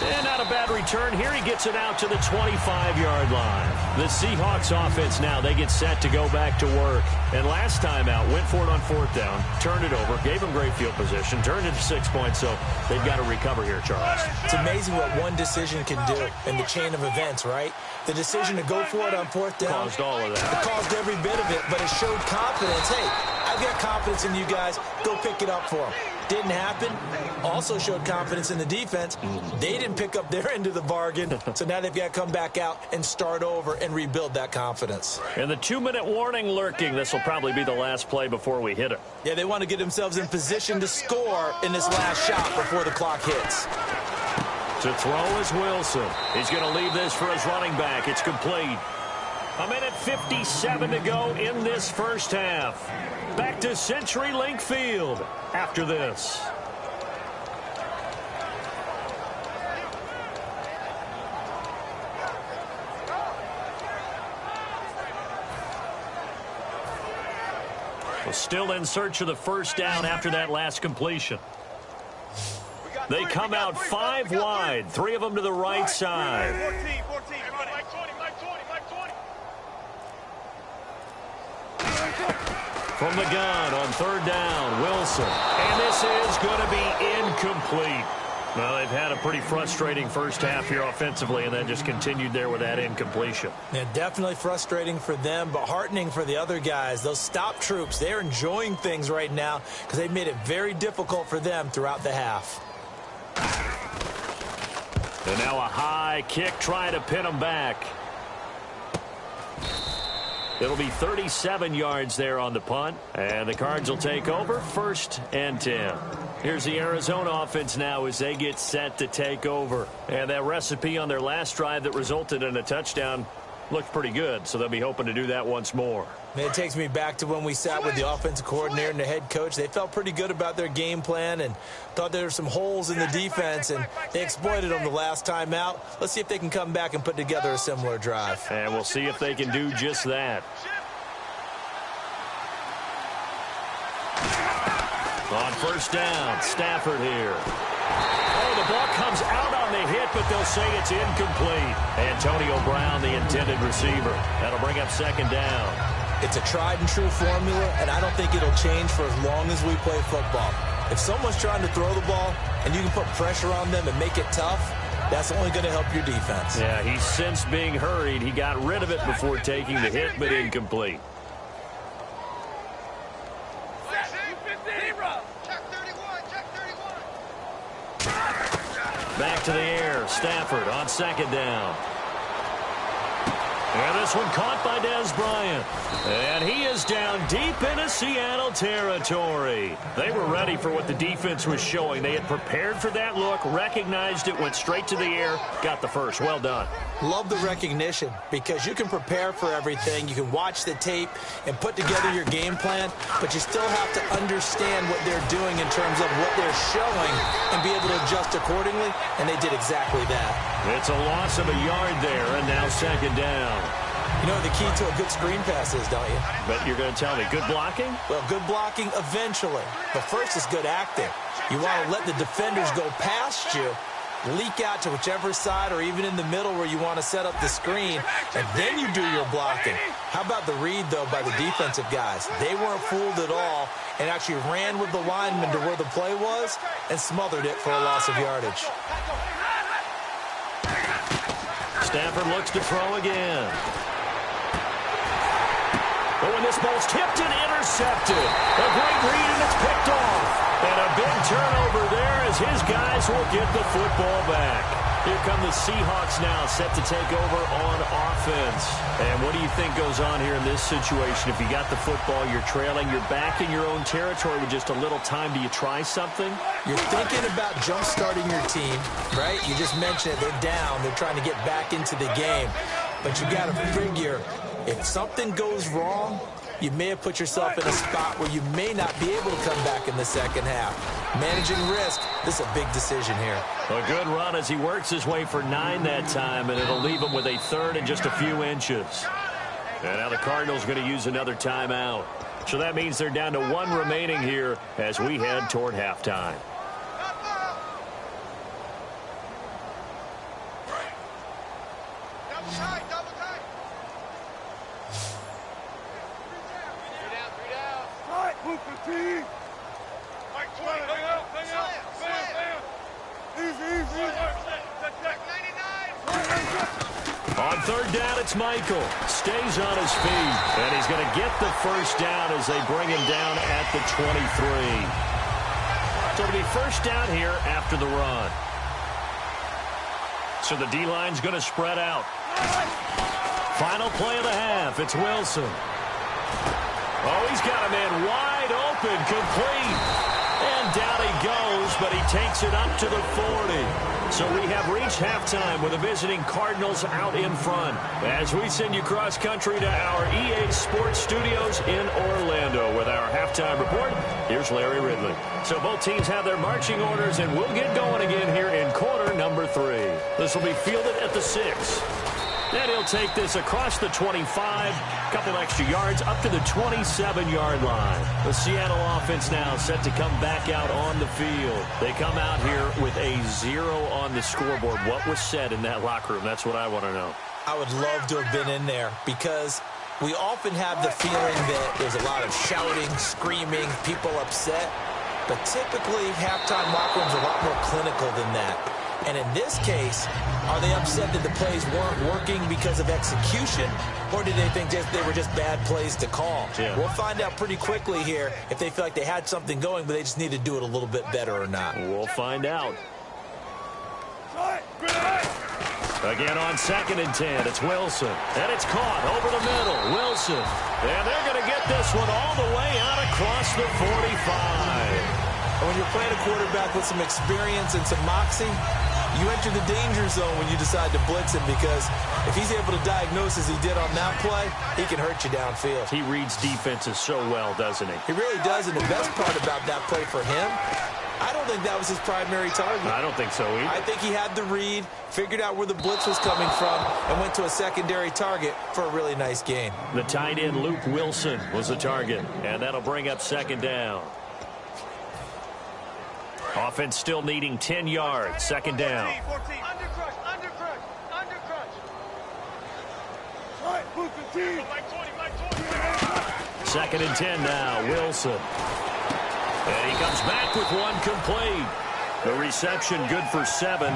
And not a bad return here. He gets it out to the 25-yard line. The Seahawks offense now, they get set to go back to work. And last time out, went for it on fourth down, turned it over, gave them great field position, turned it to 6 points, so they've got to recover here, Charles. It's amazing what one decision can do in the chain of events, right? The decision to go for it on fourth down caused all of that. It caused every bit of it, but it showed confidence. Hey, I've got confidence in you guys. Go pick it up for them. Didn't happen. Also showed confidence in the defense. They didn't pick up their end of the bargain, so now they've got to come back out and start over and rebuild that confidence. And the 2-minute warning lurking. This will probably be the last play before we hit it. Yeah, they want to get themselves in position to score in this last shot before the clock hits. To throw is Wilson. He's going to leave this for his running back. It's complete. 1:57 to go in this first half. Back to CenturyLink Field after this. Well, still in search of the first down after that last completion. They come out 5 wide, 3 of them to the right side. 14. From the gun on third down, Wilson. And this is going to be incomplete. Well, they've had a pretty frustrating first half here offensively, and then just continued there with that incompletion. Yeah, definitely frustrating for them, but heartening for the other guys. Those stop troops, they're enjoying things right now because they've made it very difficult for them throughout the half. And now a high kick trying to pin them back. It'll be 37 yards there on the punt, and the Cards will take over 1st and 10. Here's the Arizona offense now as they get set to take over. And that recipe on their last drive that resulted in a touchdown looked pretty good, so they'll be hoping to do that once more. Man, it takes me back to when we sat with the offensive coordinator and the head coach. They felt pretty good about their game plan and thought there were some holes in the defense, and they exploited them the last time out. Let's see if they can come back and put together a similar drive. And we'll see if they can do just that. On 1st down, Stafford here. Oh, the ball comes out on the hit, but they'll say it's incomplete. Antonio Brown, the intended receiver. That'll bring up 2nd down. It's a tried-and-true formula, and I don't think it'll change for as long as we play football. If someone's trying to throw the ball and you can put pressure on them and make it tough, that's only going to help your defense. Yeah, he's since being hurried. He got rid of it before taking the hit, but incomplete. Back to the air. Stafford on 2nd down. And this one caught by Dez Bryant. And he is down deep into Seattle territory. They were ready for what the defense was showing. They had prepared for that look, recognized it, went straight to the air, got the first. Well done. Love the recognition because you can prepare for everything. You can watch the tape and put together your game plan, but you still have to understand what they're doing in terms of what they're showing and be able to adjust accordingly, and they did exactly that. It's a loss of a yard there, and now 2nd down. You know what the key to a good screen pass is, don't you? But you're going to tell me, good blocking? Well, good blocking eventually. But first is good acting. You want to let the defenders go past you, leak out to whichever side or even in the middle where you want to set up the screen, and then you do your blocking. How about the read, though, by the defensive guys? They weren't fooled at all and actually ran with the lineman to where the play was and smothered it for a loss of yardage. Stafford looks to throw again. Oh, and this ball's tipped and intercepted. A great read, and it's picked off. And a big turnover there as his guys will get the football back. Here come the Seahawks now, set to take over on offense. And what do you think goes on here in this situation? If you got the football, you're trailing, you're back in your own territory with just a little time. Do you try something? You're thinking about jump-starting your team, right? You just mentioned it. They're down. They're trying to get back into the game. But you got to figure, if something goes wrong, you may have put yourself in a spot where you may not be able to come back in the second half. Managing risk, this is a big decision here. A good run as he works his way for 9 that time, and it'll leave him with a 3rd and just a few inches. And now the Cardinals going to use another timeout. So that means they're down to 1 remaining here as we head toward halftime. On 3rd down, it's Michael. Stays on his feet, and he's going to get the 1st down as they bring him down at the 23. So it'll be 1st down here after the run. So the D-line's going to spread out. Final play of the half. It's Wilson. Oh, he's got a man wide open, complete. And down he goes, but he takes it up to the 40. So we have reached halftime with the visiting Cardinals out in front. As we send you cross-country to our EA Sports Studios in Orlando with our halftime report, here's Larry Ridley. So both teams have their marching orders, and we'll get going again here in quarter number 3. This will be fielded at the 6. Then he'll take this across the 25, couple extra yards up to the 27-yard line. The Seattle offense now set to come back out on the field. They come out here with a 0 on the scoreboard. What was said in that locker room? That's what I want to know. I would love to have been in there because we often have the feeling that there's a lot of shouting, screaming, people upset. But typically, halftime locker rooms are a lot more clinical than that. And in this case, are they upset that the plays weren't working because of execution, or did they think they were just bad plays to call? Yeah. We'll find out pretty quickly here if they feel like they had something going, but they just need to do it a little bit better or not. We'll find out. Again on 2nd and 10, it's Wilson. And it's caught over the middle. Wilson. And they're going to get this one all the way out across the 45. And when you're playing a quarterback with some experience and some moxie, you enter the danger zone when you decide to blitz him, because if he's able to diagnose as he did on that play, he can hurt you downfield. He reads defenses so well, doesn't he? He really does, and the best part about that play for him, I don't think that was his primary target. I don't think so either. I think he had the read, figured out where the blitz was coming from, and went to a secondary target for a really nice gain. The tight end, Luke Wilson, was the target, and that'll bring up 2nd down. Offense still needing 10 yards. 2nd down. Second and 10 now. Wilson. And he comes back with one complete. The reception good for 7.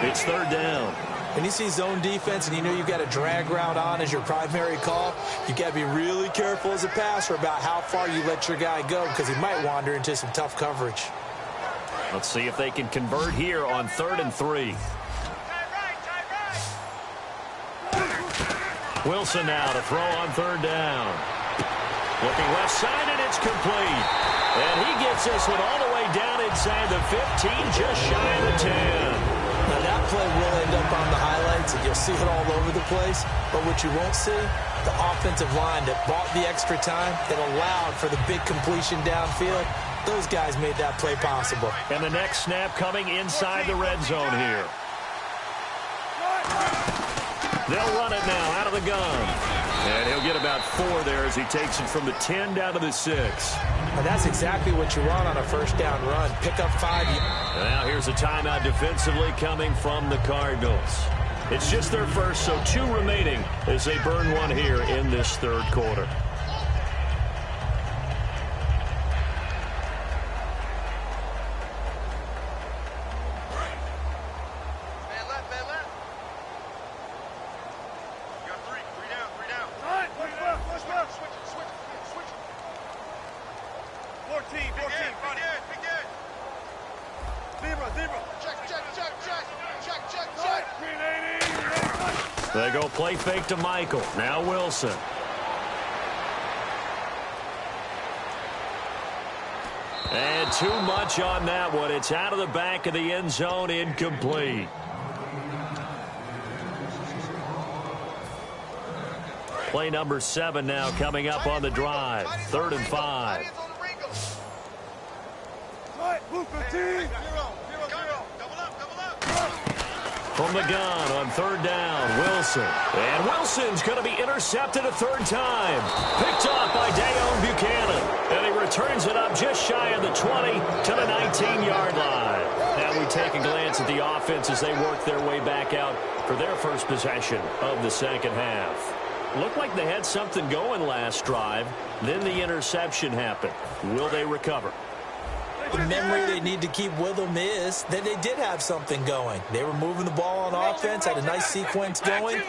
It's 3rd down. When you see zone defense and you know you've got a drag route on as your primary call, you've got to be really careful as a passer about how far you let your guy go, because he might wander into some tough coverage. Let's see if they can convert here on 3rd and 3. Wilson now to throw on 3rd down. Looking left side, and it's complete. And he gets this one all the way down inside the 15, just shy of the 10. Now that play will end up on the highlights, and you'll see it all over the place. But what you won't see, the offensive line that bought the extra time, that allowed for the big completion downfield. Those guys made that play possible. And the next snap coming inside the red zone here. They'll run it now out of the gun. And he'll get about 4 there as he takes it from the 10 down to the 6. And that's exactly what you want on a first down run. Pick up 5. Now here's a timeout defensively coming from the Cardinals. It's just their first, so 2 remaining as they burn one here in this 3rd quarter. They go play fake to Michael. Now Wilson. And too much on that one. It's out of the back of the end zone, incomplete. Play number 7 now coming up on the drive. 3rd and 5. From the gun on 3rd down, Wilson. And Wilson's going to be intercepted a 3rd time. Picked off by Dayon Buchanan. And he returns it up just shy of the 20 to the 19-yard line. Now we take a glance at the offense as they work their way back out for their first possession of the 2nd half. Looked like they had something going last drive. Then the interception happened. Will they recover? The memory they need to keep with them is that they did have something going. They were moving the ball on offense, had a nice sequence going.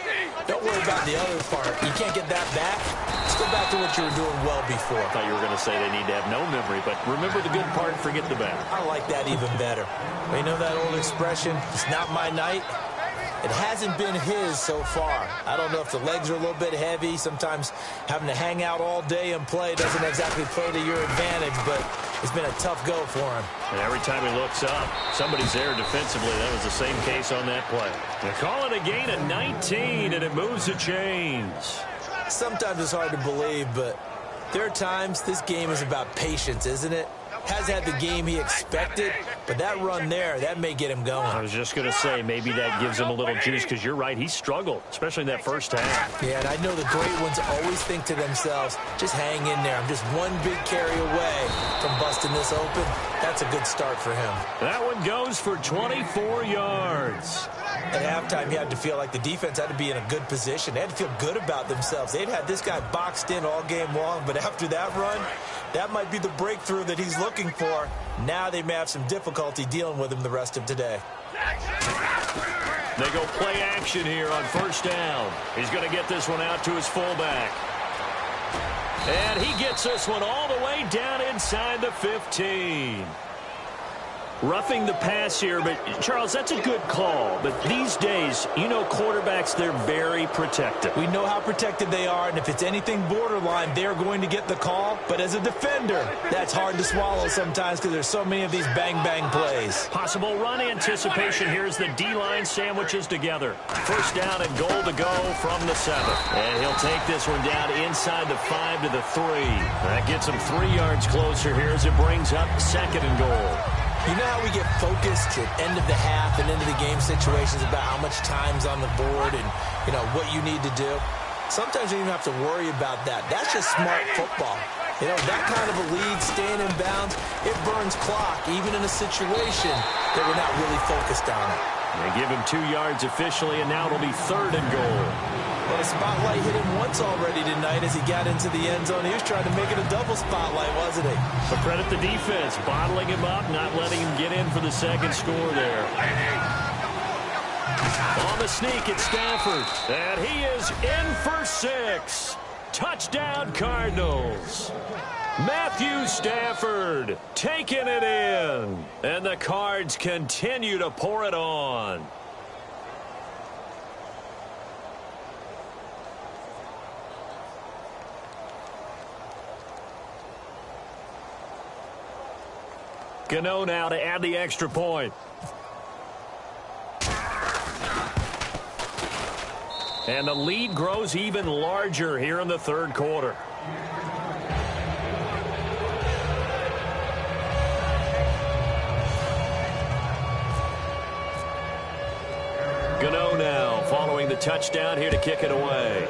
Don't worry about the other part. You can't get that back. Let's go back to what you were doing well before. I thought you were going to say they need to have no memory, but remember the good part and forget the bad. I like that even better. You know that old expression, it's not my night? It hasn't been his so far. I don't know if the legs are a little bit heavy. Sometimes having to hang out all day and play doesn't exactly play to your advantage, but it's been a tough go for him. And every time he looks up, somebody's there defensively. That was the same case on that play. They call it a gain of 19, and it moves the chains. Sometimes it's hard to believe, but there are times this game is about patience, isn't it? Has had the game he expected, but that run there, that may get him going. I was just going to say, maybe that gives him a little juice, because you're right, he struggled, especially in that first half. Yeah, and I know the great ones always think to themselves, just hang in there. I'm just one big carry away from busting this open. That's a good start for him. That one goes for 24 yards. At halftime, you had to feel like the defense had to be in a good position. They had to feel good about themselves. They'd had this guy boxed in all game long, but after that run, that might be the breakthrough that he's looking for. Now they may have some difficulty dealing with him the rest of today. They go play action here on first down. He's going to get this one out to his fullback. And he gets this one all the way down inside the 15. Roughing the pass here, but Charles, that's a good call. But these days, you know, quarterbacks, they're very protective. We know how protected they are, and if it's anything borderline, they're going to get the call. But as a defender, that's hard to swallow sometimes because there's so many of these bang-bang plays. Possible run anticipation. Here's the D-line sandwiches together. First down and goal to go from the 7. And he'll take this one down inside the 5 to the 3. That gets him 3 yards closer here as it brings up 2nd and goal. You know how we get focused at end of the half and into the game situations about how much time's on the board and, you know, what you need to do? Sometimes you don't even have to worry about that. That's just smart football. You know, that kind of a lead, staying in bounds, it burns clock, even in a situation that we're not really focused on it. They give him 2 yards officially, and now it'll be 3rd and goal. Well, the spotlight hit him once already tonight as he got into the end zone. He was trying to make it a double spotlight, wasn't he? But credit the defense, bottling him up, not letting him get in for the second score there. On the sneak, it's Stafford. And he is in for 6. Touchdown, Cardinals. Matthew Stafford taking it in. And the Cards continue to pour it on. Gano now to add the extra point. And the lead grows even larger here in the 3rd quarter. Gano now following the touchdown here to kick it away.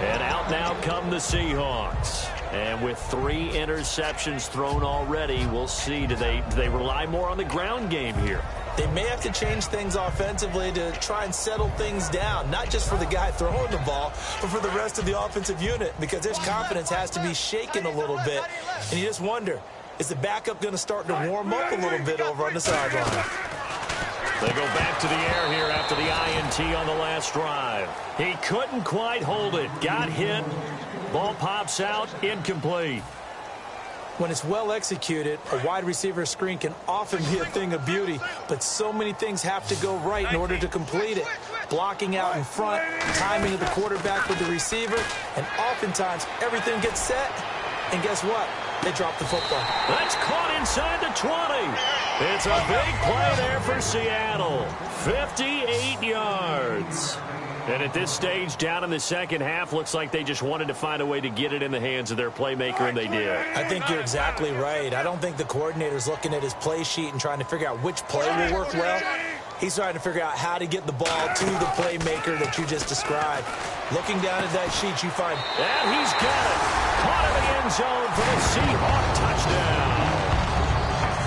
And out now come the Seahawks. And with 3 interceptions thrown already, we'll see. Do they rely more on the ground game here? They may have to change things offensively to try and settle things down, not just for the guy throwing the ball, but for the rest of the offensive unit, because their confidence has to be shaken a little bit. And you just wonder, is the backup going to start to warm up a little bit over on the sideline? They go back to the air here after the INT on the last drive. He couldn't quite hold it. Got hit. Ball pops out. Incomplete. When it's well executed, a wide receiver screen can often be a thing of beauty, but so many things have to go right in order to complete it. Blocking out in front, timing of the quarterback with the receiver, and oftentimes everything gets set, and guess what? They drop the football. That's caught inside the 20. It's a big play there for Seattle. 58 yards. And at this stage, down in the second half, looks like they just wanted to find a way to get it in the hands of their playmaker, and they did. I think you're exactly right. I don't think the coordinator's looking at his play sheet and trying to figure out which play will work well. He's trying to figure out how to get the ball to the playmaker that you just described. Looking down at that sheet, you find... And he's got it. Caught in the end zone for the Seahawk touchdown.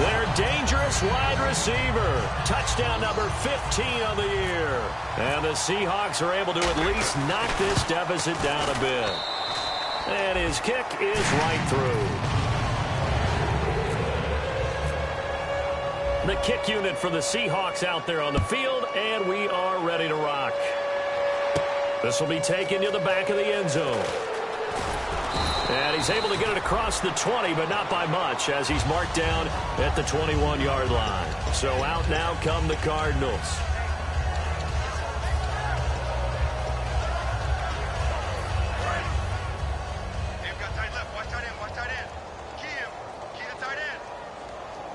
Their dangerous wide receiver. Touchdown number 15 on the year. And the Seahawks are able to at least knock this deficit down a bit. And his kick is right through. The kick unit for the Seahawks out there on the field, and we are ready to rock. This will be taken to the back of the end zone. And he's able to get it across the 20, but not by much, as he's marked down at the 21-yard line. So out now come the Cardinals.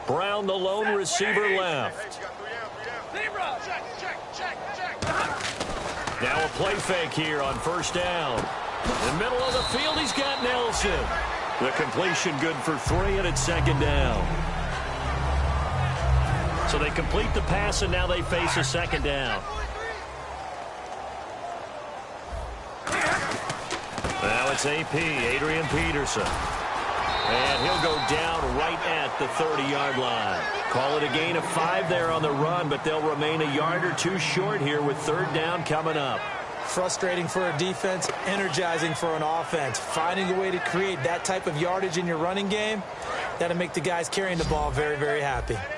Brown, the lone receiver, left. Now a play fake here on first down. In the middle of the field, he's got Nelson. The completion good for 3, and it's second down. So they complete the pass, and now they face a second down. Now it's AP, Adrian Peterson. And he'll go down right at the 30-yard line. Call it a gain of 5 there on the run, but they'll remain a yard or two short here with third down coming up. Frustrating for a defense, energizing for an offense. Finding a way to create that type of yardage in your running game, that'll make the guys carrying the ball very, very happy. Hey,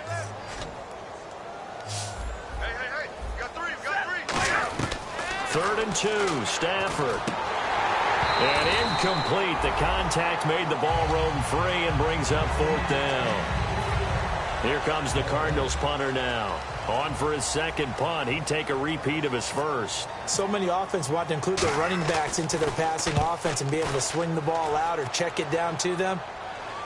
you got three. 3rd and 2, Stafford. And incomplete. The contact made the ball roam free and brings up 4th down. Here comes the Cardinals punter now. On for his second punt. He'd take a repeat of his first. So many offense want to include their running backs into their passing offense and be able to swing the ball out or check it down to them.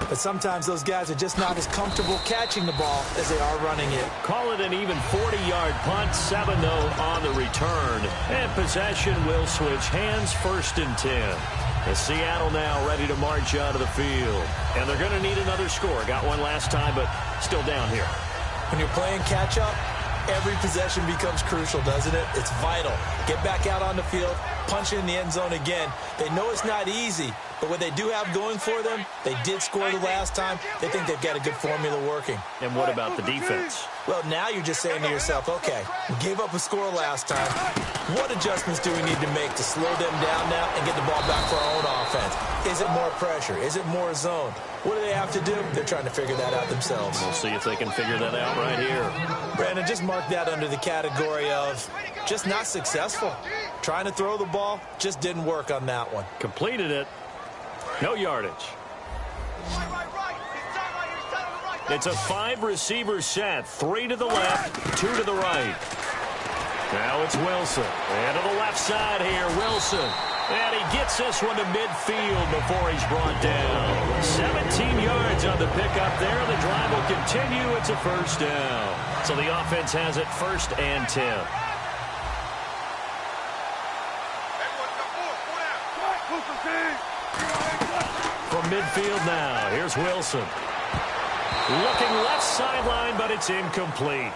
But sometimes those guys are just not as comfortable catching the ball as they are running it. Call it an even 40-yard punt. 7, though, on the return. And possession will switch hands. 1st and 10. As Seattle now ready to march out of the field. And they're going to need another score. Got one last time, but still down here. When you're playing catch-up, every possession becomes crucial, doesn't it? It's vital. Get back out on the field, punch it in the end zone again. They know it's not easy, but what they do have going for them, they did score the last time. They think they've got a good formula working. And what about the defense? Well, now you're just saying to yourself, okay, we gave up a score last time. What adjustments do we need to make to slow them down now and get the ball back for our own offense? Is it more pressure? Is it more zone? What do they have to do? They're trying to figure that out themselves. We'll see if they can figure that out right here. Brandon, just mark that under the category of just not successful. Trying to throw the ball, just didn't work on that one. Completed it. No yardage. It's a 5-receiver set. 3 to the left, 2 to the right. Now it's Wilson. And to the left side here, Wilson. And he gets this one to midfield before he's brought down. 17 yards on the pickup there. The drive will continue. It's a 1st down. So the offense has it 1st and 10. From midfield now, here's Wilson. Looking left sideline, but it's incomplete.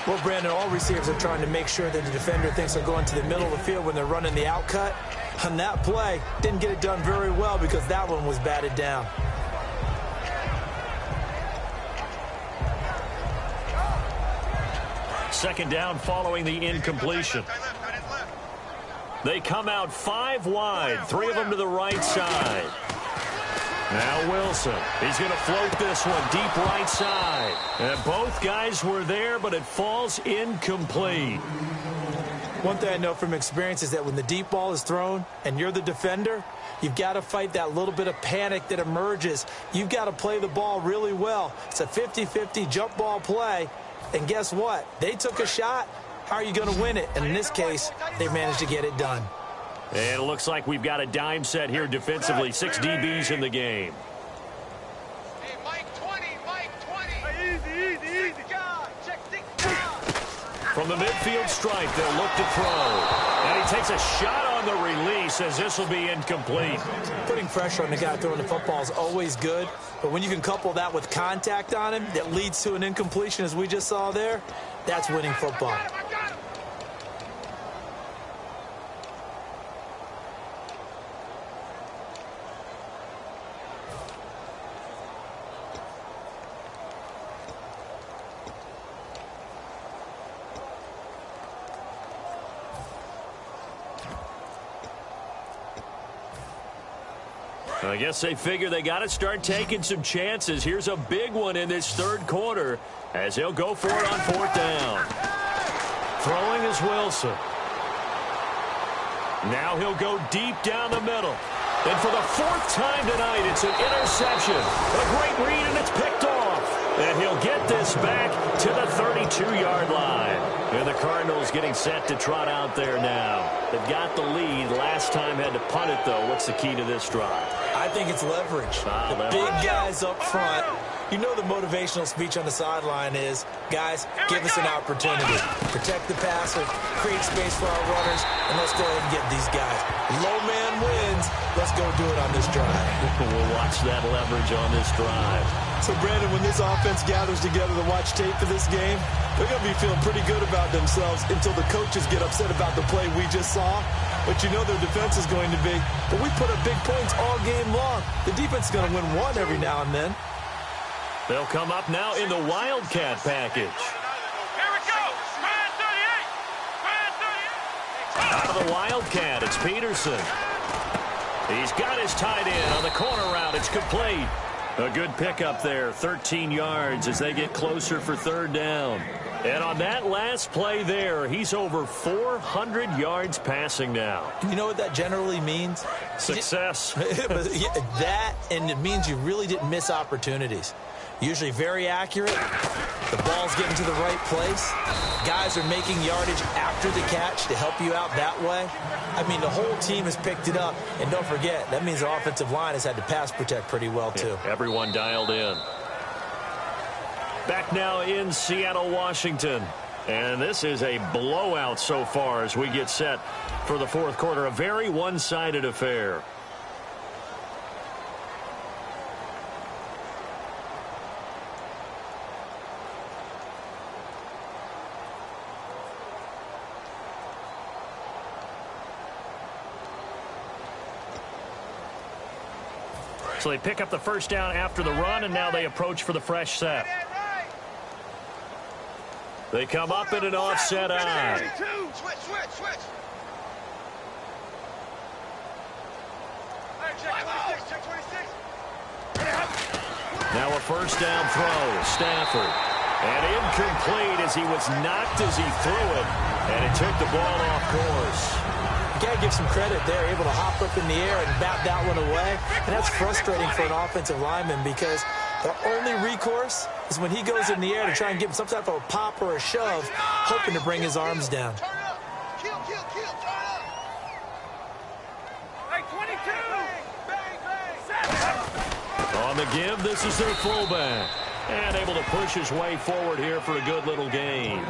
Well, Brandon, all receivers are trying to make sure that the defender thinks they're going to the middle of the field when they're running the out cut. On that play, didn't get it done very well because that one was batted down. Second down following the incompletion. They come out 5 wide, 3 of them to the right side. Now Wilson. He's going to float this one deep right side. And both guys were there, but it falls incomplete. One thing I know from experience is that when the deep ball is thrown and you're the defender, you've got to fight that little bit of panic that emerges. You've got to play the ball really well. It's a 50-50 jump ball play. And guess what? They took a shot. How are you going to win it? And in this case, they managed to get it done. And it looks like we've got a dime set here defensively. 6 DBs in the game. Hey, Mike 20. Easy. Check 6 From the midfield stripe, they'll look to throw. And he takes a shot on the release as this will be incomplete. Putting pressure on the guy throwing the football is always good. But when you can couple that with contact on him that leads to an incompletion, as we just saw there, that's winning football. I guess they figure they got to start taking some chances. Here's a big one in this third quarter as he'll go for it on 4th down. Throwing is Wilson. Now he'll go deep down the middle. And for the 4th time tonight, it's an interception. A great read, and it's picked off. And he'll get this back to the 32-yard line. And the Cardinals getting set to trot out there now. They've got the lead. Last time had to punt it, though. What's the key to this drive? I think it's leverage. The big guys up front. You know the motivational speech on the sideline is, guys, give us an opportunity. Protect the passer, create space for our runners, and let's go ahead and get these guys. Low man wins. Let's go do it on this drive. We'll watch that leverage on this drive. So, Brandon, when this offense gathers together to watch tape for this game, they're going to be feeling pretty good about themselves until the coaches get upset about the play we just saw. But you know their defense is going to be. But we put up big points all game long. The defense is going to win one every now and then. They'll come up now in the Wildcat package. Here we go. Man 38. Man 38. Out of the Wildcat, it's Peterson. He's got his tight end on the corner route. It's complete. A good pickup there, 13 yards as they get closer for third down. And on that last play there, he's over 400 yards passing now. You know what that generally means? Success. That, and it means you really didn't miss opportunities. Usually very accurate. The ball's getting to the right place. Guys are making yardage after the catch to help you out that way. I mean, the whole team has picked it up. And don't forget, that means the offensive line has had to pass protect pretty well, too. Yeah, everyone dialed in. Back now in Seattle, Washington. And this is a blowout so far as we get set for the fourth quarter. A very one-sided affair. So they pick up the first down after the run, and now they approach for the fresh set. They come up in an offset eye. Switch. Now a first down throw. Stafford. And incomplete as he was knocked as he threw it. And it took the ball off course. You got to give some credit there, able to hop up in the air and bat that one away. And that's frustrating for an offensive lineman because their only recourse is when he goes in the air to try and give him some type of a pop or a shove, hoping to bring his arms down. Turn up. Kill, turn up. Hey, 22. Bang. On the give, this is their fullback. And able to push his way forward here for a good little gain.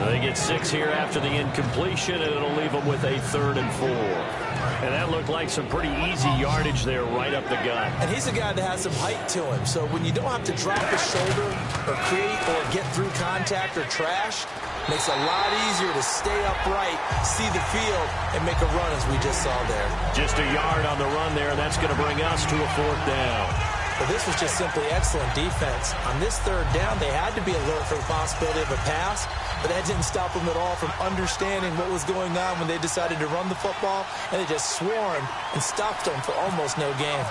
They get 6 here after the incompletion, and it'll leave them with a 3rd and 4. And that looked like some pretty easy yardage there right up the gut. And he's a guy that has some height to him. So when you don't have to drop his shoulder or create or get through contact or trash, makes it a lot easier to stay upright, see the field, and make a run as we just saw there. Just a yard on the run there, and that's going to bring us to a 4th down. But this was just simply excellent defense. On this 3rd down, they had to be alert for the possibility of a pass, but that didn't stop them at all from understanding what was going on when they decided to run the football, and they just swarmed and stopped them for almost no gain.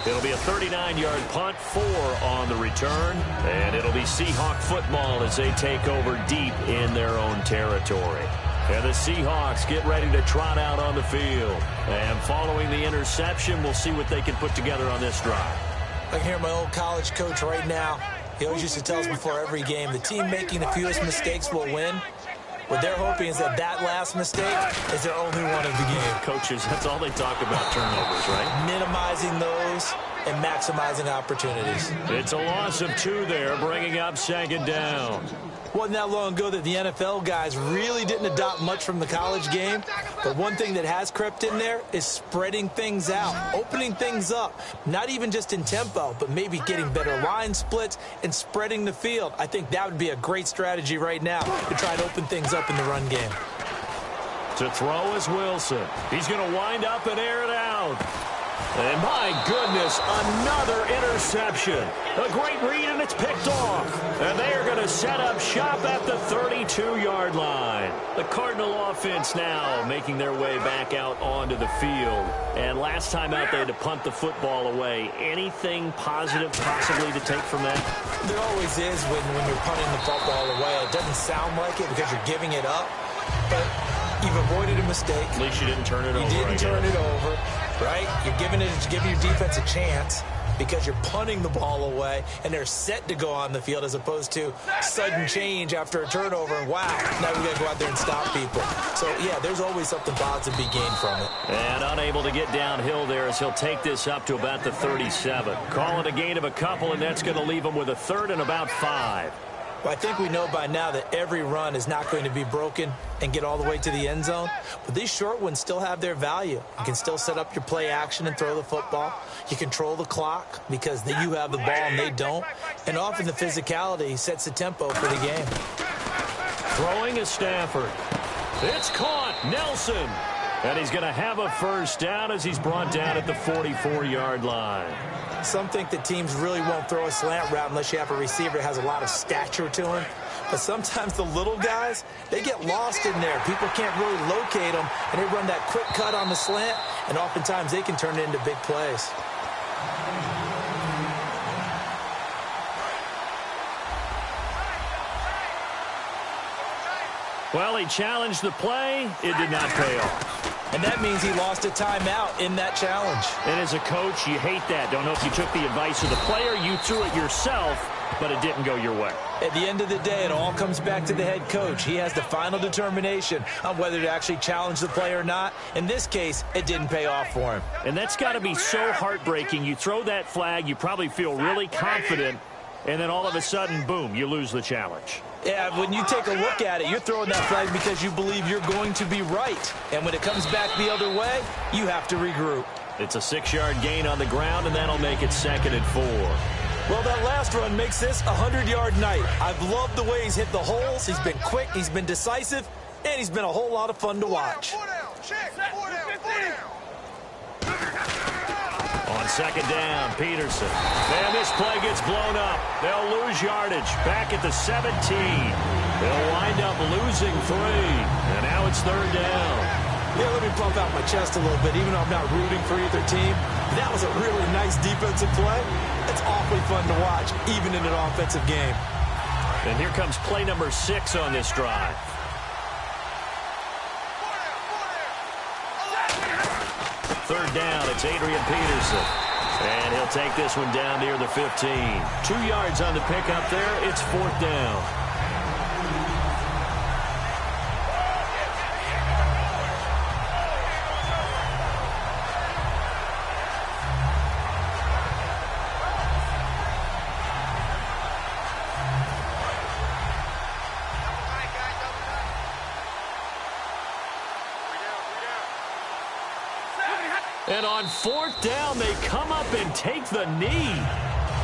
It'll be a 39-yard punt, 4 on the return, and it'll be Seahawk football as they take over deep in their own territory. And the Seahawks get ready to trot out on the field. And following the interception, we'll see what they can put together on this drive. I can hear my old college coach right now. He always used to tell us before every game, the team making the fewest mistakes will win. What they're hoping is that last mistake is their only one of the game. Coaches, that's all they talk about, turnovers, right? Minimizing those and maximizing opportunities. It's a loss of 2 there, bringing up 2nd down. Wasn't that long ago that the NFL guys really didn't adopt much from the college game. But one thing that has crept in there is spreading things out, opening things up. Not even just in tempo, but maybe getting better line splits and spreading the field. I think that would be a great strategy right now to try and open things up in the run game. To throw is Wilson. He's going to wind up and air it out. And my goodness, another interception. A great read, and it's picked off. And they are going to set up shop at the 32-yard line. The Cardinal offense now making their way back out onto the field. And last time out, they had to punt the football away. Anything positive possibly to take from that? There always is when you're punting the football away. It doesn't sound like it because you're giving it up. But you've avoided a mistake. At least you didn't turn it over. You didn't turn it over. Right? You're giving your defense a chance because you're punting the ball away, and they're set to go on the field as opposed to sudden change after a turnover. And wow, now we got to go out there and stop people. So, yeah, there's always something positive to be gained from it. And unable to get downhill there as he'll take this up to about the 37. Call it a gain of a couple, and that's going to leave him with a 3rd and about 5. Well, I think we know by now that every run is not going to be broken and get all the way to the end zone. But these short ones still have their value. You can still set up your play action and throw the football. You control the clock because you have the ball and they don't. And often the physicality sets the tempo for the game. Throwing is Stafford. It's caught. Nelson. And he's going to have a first down as he's brought down at the 44-yard line. Some think that teams really won't throw a slant route unless you have a receiver that has a lot of stature to him. But sometimes the little guys, they get lost in there. People can't really locate them, and they run that quick cut on the slant, and oftentimes they can turn it into big plays. Well, he challenged the play. It did not pay off. And that means he lost a timeout in that challenge. And as a coach, you hate that. Don't know if you took the advice of the player. You threw it yourself, but it didn't go your way. At the end of the day, it all comes back to the head coach. He has the final determination on whether to actually challenge the play or not. In this case, it didn't pay off for him. And that's got to be so heartbreaking. You throw that flag, you probably feel really confident, and then all of a sudden, boom, you lose the challenge. Yeah, when you take a look at it, you're throwing that flag because you believe you're going to be right. And when it comes back the other way, you have to regroup. It's a 6-yard gain on the ground, and that'll make it 2nd and 4. Well, that last run makes this a 100-yard night. I've loved the way he's hit the holes. He's been quick, he's been decisive, and he's been a whole lot of fun to watch. On 2nd down, Peterson. And this play gets blown up. They'll lose yardage. Back at the 17. They'll wind up losing 3. And now it's 3rd down. Yeah, let me pump out my chest a little bit. Even though I'm not rooting for either team, that was a really nice defensive play. It's awfully fun to watch, even in an offensive game. And here comes play number 6 on this drive. Third down, it's Adrian Peterson. And he'll take this one down near the 15. 2 yards on the pickup there. It's 4th down. And on 4th down, they come up and take the knee.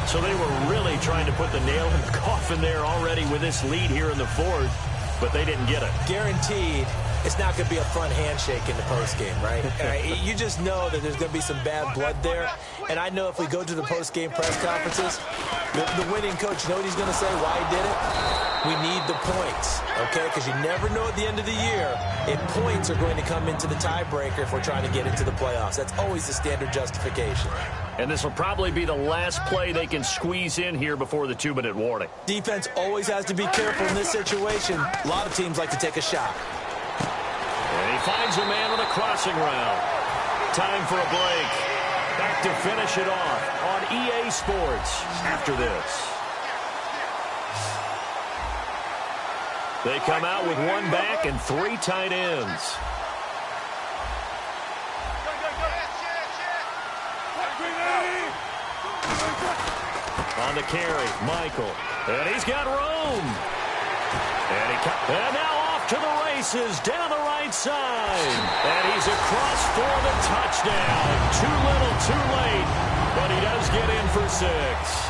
So they were really trying to put the nail in the coffin there already with this lead here in the 4th, but they didn't get it. Guaranteed, it's not going to be a fun handshake in the postgame, right? You just know that there's going to be some bad blood there. And I know if we go to the postgame press conferences, the winning coach, you know what he's going to say, why he did it? We need the points, okay? Because you never know at the end of the year if points are going to come into the tiebreaker if we're trying to get into the playoffs. That's always the standard justification. And this will probably be the last play they can squeeze in here before the 2-minute warning. Defense always has to be careful in this situation. A lot of teams like to take a shot. And he finds a man with a crossing route. Time for a break. Back to finish it off on EA Sports after this. They come out with 1 back and 3 tight ends. On the carry, Michael. And he's got room. And now off to the races down the right side. And he's across for the touchdown. Too little, too late. But he does get in for 6.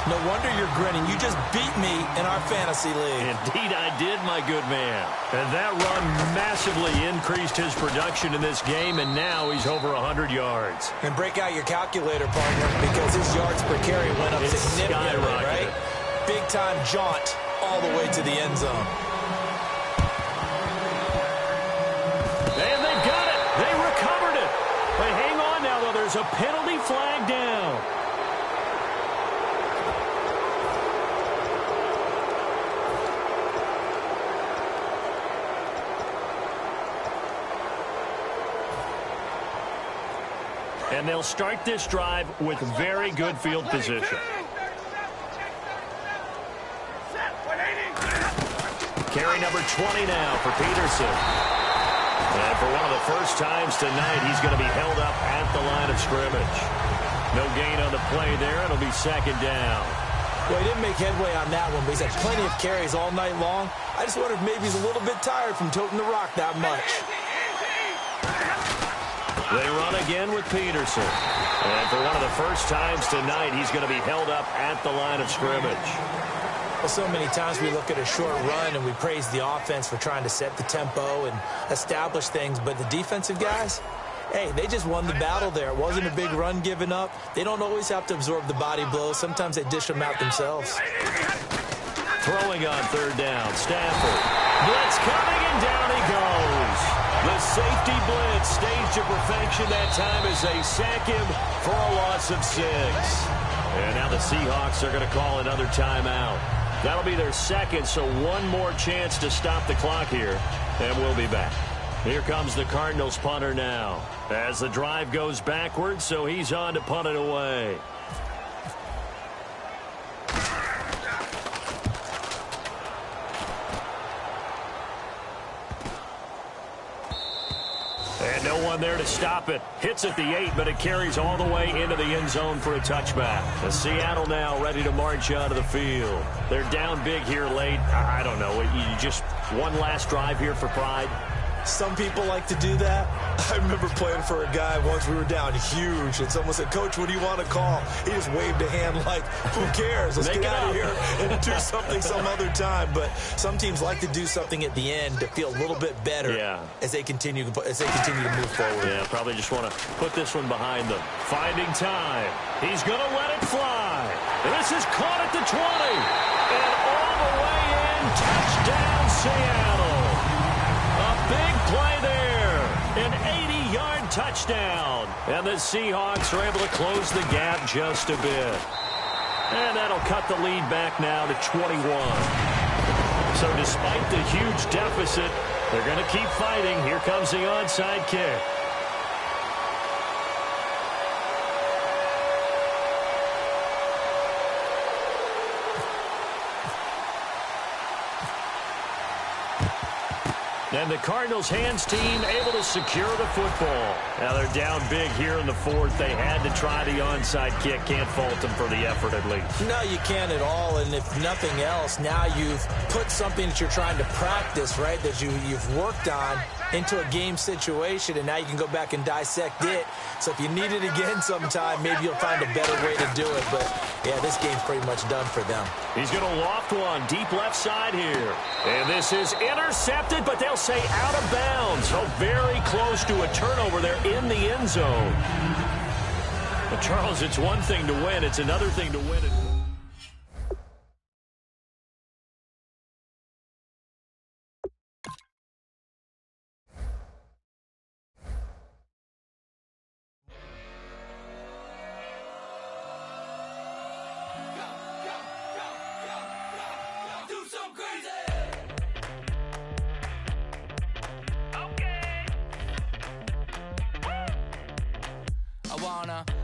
No wonder you're grinning. You just beat me in our fantasy league. Indeed I did, my good man. And that run massively increased his production in this game, and now he's over 100 yards. And break out your calculator, partner, because his yards per carry went up significantly, right? Big-time jaunt all the way to the end zone. And they've got it. They recovered it. But hang on now, though. There's a penalty flag down. And they'll start this drive with very good field position. Carry number 20 now for Peterson. And for one of the first times tonight, he's going to be held up at the line of scrimmage. No gain on the play there. It'll be 2nd down. Well, he didn't make headway on that one, but he's had plenty of carries all night long. I just wonder if maybe he's a little bit tired from toting the rock that much. They run again with Peterson. And for one of the first times tonight, he's going to be held up at the line of scrimmage. Well, so many times we look at a short run and we praise the offense for trying to set the tempo and establish things, but the defensive guys, hey, they just won the battle there. It wasn't a big run given up. They don't always have to absorb the body blows. Sometimes they dish them out themselves. Throwing on third down, Stafford. Blitz coming, and down he goes. The safety blitz staged to perfection that time as they sack him for a loss of 6. And now the Seahawks are going to call another timeout. That'll be their second, so one more chance to stop the clock here, and we'll be back. Here comes the Cardinals punter now as the drive goes backwards, so he's on to punt it away. And no one there to stop it. Hits at the 8, but it carries all the way into the end zone for a touchback. The Seattle now ready to march onto the field. They're down big here late. I don't know. You just one last drive here for pride. Some people like to do that. I remember playing for a guy once. We were down huge, and someone said, "Coach, what do you want to call?" He just waved a hand like, "Who cares? Let's get out of here and do something some other time." But some teams like to do something at the end to feel a little bit better as they continue to move forward. Yeah, probably just want to put this one behind them. Finding time. He's going to let it fly. And this is caught at the 20. And all the way in. Touchdown, Seattle. A big play there. An 80-yard touchdown. And the Seahawks are able to close the gap just a bit. And that'll cut the lead back now to 21. So despite the huge deficit, they're going to keep fighting. Here comes the onside kick. And the Cardinals hands team able to secure the football. Now they're down big here in the fourth. They had to try the onside kick. Can't fault them for the effort at least. No, you can't at all. And if nothing else, now you've put something that you're trying to practice, right, that you've worked on into a game situation, and now you can go back and dissect it. So if you need it again sometime, maybe you'll find a better way to do it. But, yeah, this game's pretty much done for them. He's going to loft one deep left side here. And this is intercepted, but they'll say out of bounds. So very close to a turnover there in the end zone. But, Charles, it's one thing to win. It's another thing to win it.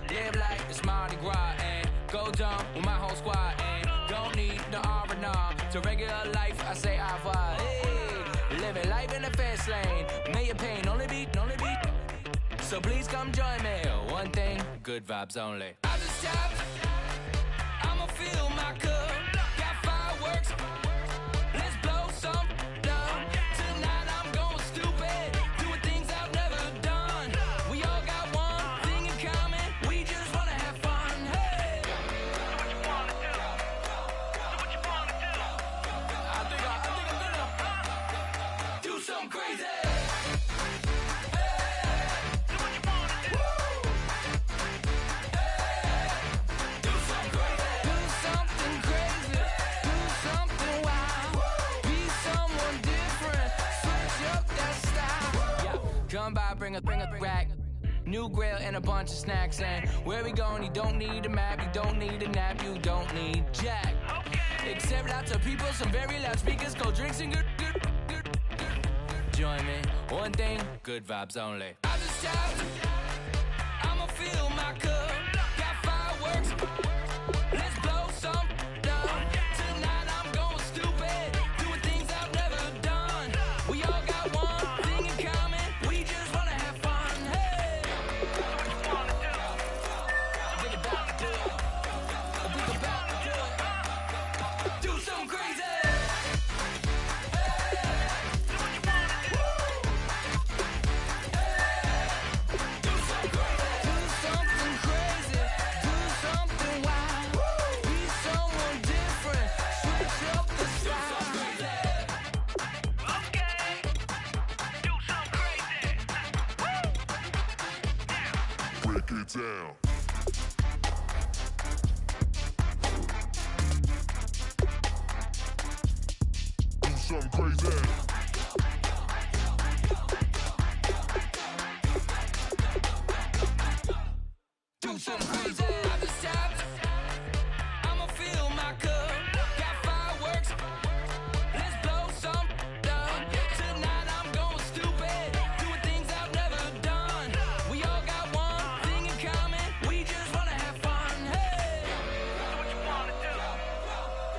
Live like it's Mardi Gras and go dumb with my whole squad and don't need the R&R. To regular life, I say au revoir. Hey, living life in the fast lane. Million pain, only beat. So please come join me. One thing, good vibes only. I just tapped. I'ma fill my cup. Got fireworks. Let's blow some down. Tonight I'm going stupid. Doing things I've never done. We all got one thing in common. We just wanna have fun. Hey. Do what you wanna do. Do what you wanna do. I think I'm gonna do something crazy. Come by, bring a rack. New grill and a bunch of snacks. And where we going, you don't need a map. You don't need a nap. You don't need jack. Except lots of people, some very loud speakers, cold drinks and good. Join me. One thing, good vibes only. I just tapped. I'ma fill my cup. Got fireworks. Let's blow some down. Tonight I'm going stupid. Doing things I've never done. We all got one thing in common. We just wanna have fun. Hey. Do what you wanna do. Think about to do it. Think about to do it. break it down. Do something crazy. Do something crazy. I just tapped. I'ma fill my cup. Got fireworks. Let's blow some up. Tonight I'm going stupid. Doing things I've never done. We all got one thing in common. We just wanna have fun. Hey! Do what you wanna do.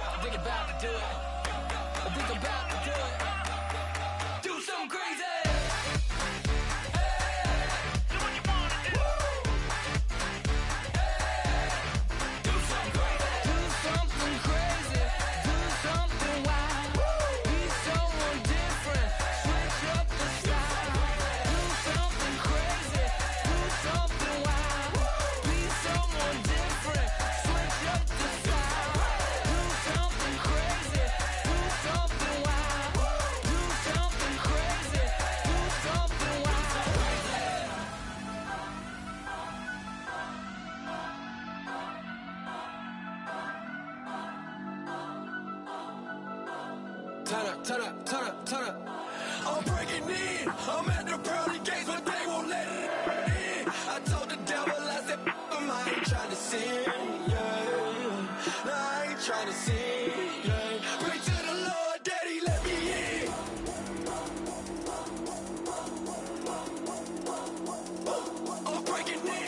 I think about to do it. I think about to do it. Do something crazy. Turn up. I'm breaking in. I'm at the pearly gates, but they won't let it in. I told the devil, I said, I ain't trying to sin, yeah. No, I ain't trying to sin, yeah. Pray to the Lord, Daddy, let me in. I'm breaking in.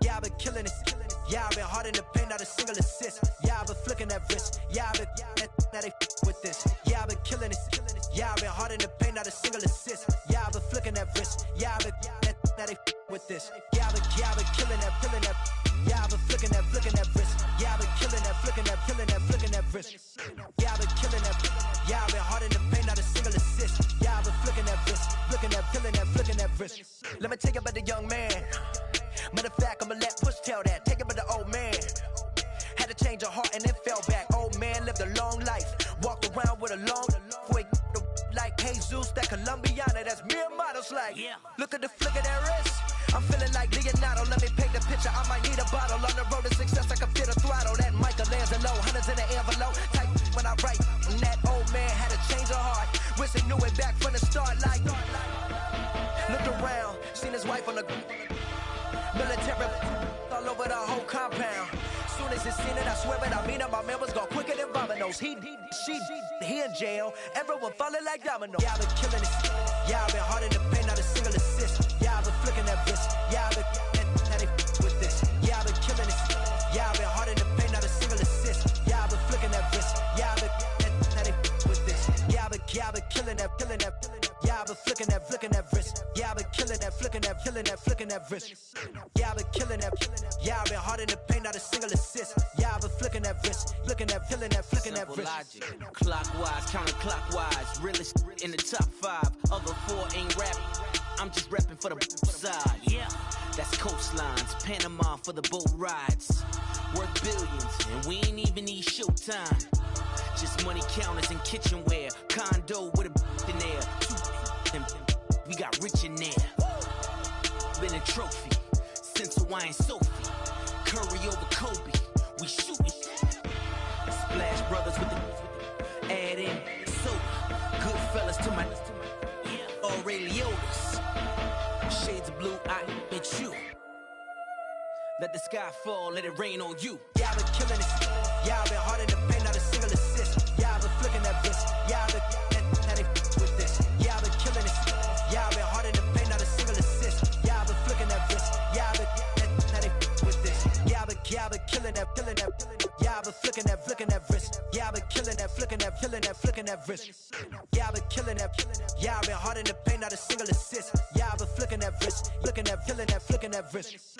Yeah, I've been killing it. Yeah, I've been hard in the paint, not a single assist. Yeah, I've been flicking that wrist. Yeah, I've been now they with this. Yeah, I've been killing it. Yeah, I've been hard in the paint, not a single assist. Yeah, I've been flicking that wrist. Yeah, I've been now they with this. Yeah, I've been killing that. Yeah, I've been flicking that wrist. Yeah, I've been killing that, flicking that. flicking that wrist. Yeah, I've been killing that. Yeah, I've been hard in the paint, not a single assist. Yeah, I've been flicking that wrist, flicking that wrist. Let me tell you about the young man. Matter of fact, I'ma let Push tell that. Take it about the old man. Had to change her heart and then fell back. Old man lived a long life. Walked around with a long way like Jesus, that Colombiana, that's mere models like. Yeah. Look at the flick of that wrist. I'm feeling like Leonardo. Let me paint the picture. I might need a bottle. On the road to success, I can feel the throttle. That Michelangelo, hundreds in the envelope. Type when I write. And that old man had to change her heart. Wish he knew it back from the start. Like, looked around, seen his wife on the military all over the whole compound. Soon as he seen it, I swear it, I mean it, my man was gone quicker than Domino's. He in jail, everyone falling like dominoes. Yeah, I've been killing it. Yeah, I've been hard in the paint, not a single assist. Yeah, I've been flicking that wrist. Yeah, I've been how they with this. Yeah, I've been killing it. Yeah, I've been hard in the paint, not a single assist. Yeah, I've been flicking that wrist. Yeah, I've been how they with this. Yeah, I've been killing that. Yeah, I've been flicking that wrist. Yeah, I've been killing that, flicking that wrist. Yeah, I've been killing that. Yeah, I've been hard in the paint, not a single assist. Yeah, I've been flicking that wrist, flicking that wrist. Logic, clockwise, counterclockwise. Realest in the top 5. Other 4 ain't rapping. I'm just rapping for the side. Yeah, that's coastlines, Panama for the boat rides. Worth billions, and we ain't even need showtime. Just money counters and kitchenware. Condo with a in there. We got rich in there. Been a trophy since Hawaiian Sophie. Curry over Kobe. We shooting. Splash Brothers with the add in soda. Good fellas to my Aureliotas. Shades of blue, I admit you. Let the sky fall, let it rain on you. Yeah, I've been killing it. Yeah, I've been hard in the paint, not a single assist. Yeah, I've been flicking that wrist. Yeah, I've been how they with this. Yeah, I've been killing it. Yeah, I've been hard in the paint, not a single assist. Yeah, I've been flicking that wrist. Yeah, I've been how they with this. Yeah, I've been killing that. Yeah, I've been flicking that wrist. Yeah, I've been killing that, flicking that wrist. Yeah, I've been killing that. Yeah, I've been hard in the paint, not a single assist. Yeah, I've been flicking that wrist, flicking that wrist.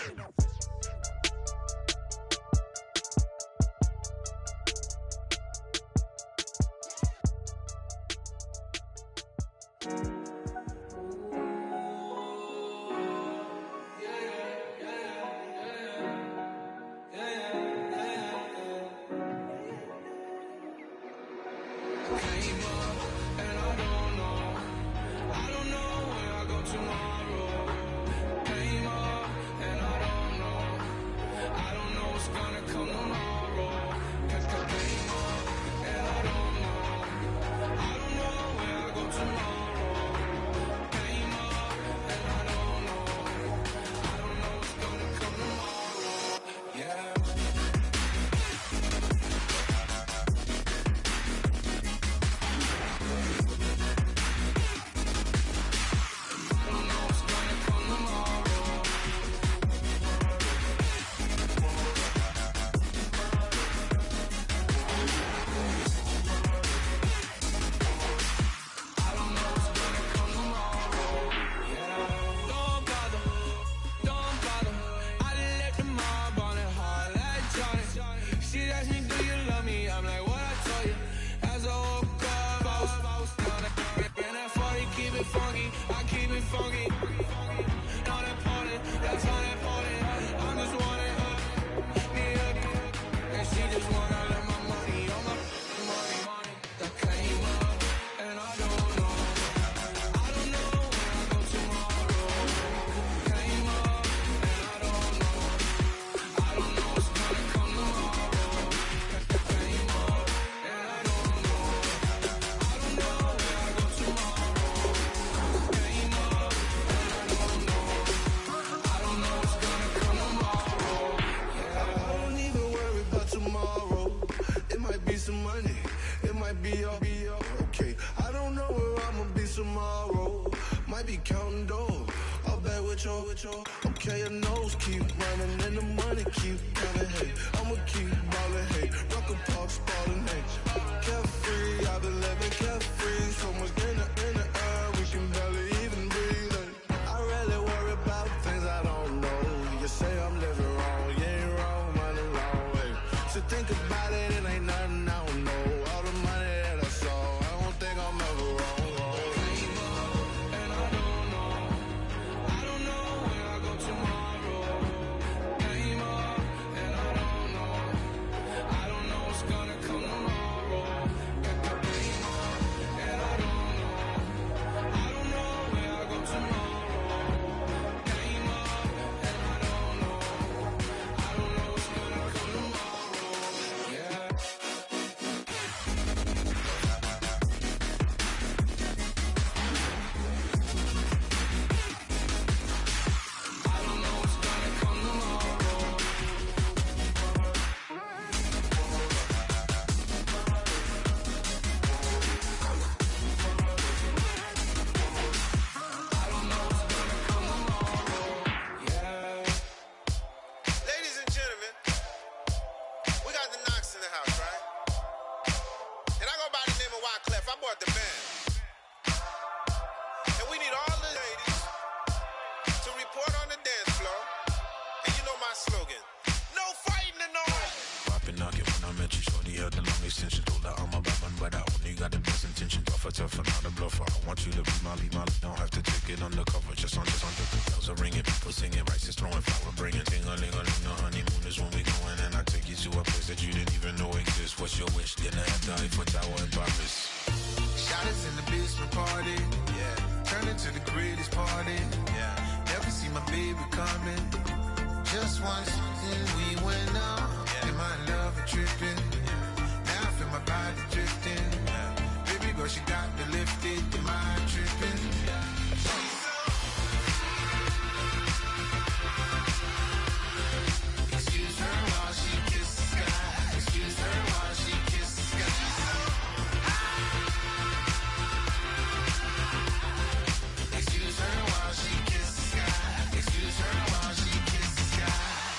Okay, your nose keep running and the money keep coming. Hey, I'ma keep ballin'. Hey, rock a park spallin'. Hey, carefree, I've been living carefree. So much in the air, we can barely even breathe. Hey, I really worry about things I don't know. You say I'm living wrong, you ain't wrong, money wrong. Hey, so think about it and boy the man. And we need all the ladies to report on the dance floor. And you know my slogan, no fighting in the hall. Poppin' knockin' when I met you, shorty had the long extension. Told her I'm a bad man, but I only got the best intention. Tougher, not a bluffer. I want you to be my lead, don't have to take it undercover. Just on the bells are ringing, people singing, rice is throwing, flower bringing. Ting-a-ling-a-ling, the honeymoon is when we going, and I take you to a place that you didn't even know exists. What's your wish? Dinner at the Eiffel Tower in Paris. Shot us in the basement party, yeah. Turn into the greatest party, yeah. Never see my baby coming. Just once, and we went up. Yeah. And my love a tripping, yeah. Now I feel my body drifting, yeah. Baby girl, she got me lifted, the mind tripping, yeah. Excuse her while she kisses the sky. Excuse her while she kisses the sky. Excuse her while she kisses the sky. Excuse her while she kisses the sky.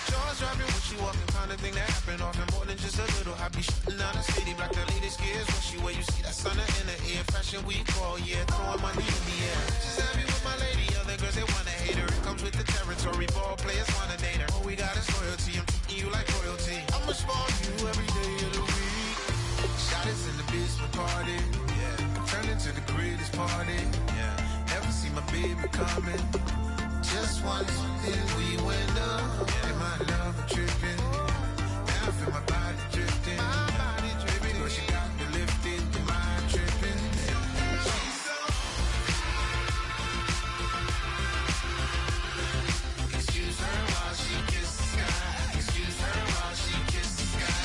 Jaws dropping when she walking, kind of thing that happen often. More than just a little happy shutting down the city. Black the latest gears when she wear. You see that sun in the air. Fashion week all year, throwing money in the air. She's happy with my lady. Other girls they wanna hate her. It comes with the territory. Ball players wanna date her. All we got is loyalty. I'm treating you like royalty. I'ma spoil you every day of the week. Shot us in the basement party, yeah. Turned into the greatest party, yeah. Never see my baby coming. Just once, then we went up, yeah. And my love a tripping. Now I feel my body drifting. My body dripping. Girl, she got me lifted. The mind tripping. Excuse her while she kisses the sky. Excuse her while she kisses the sky.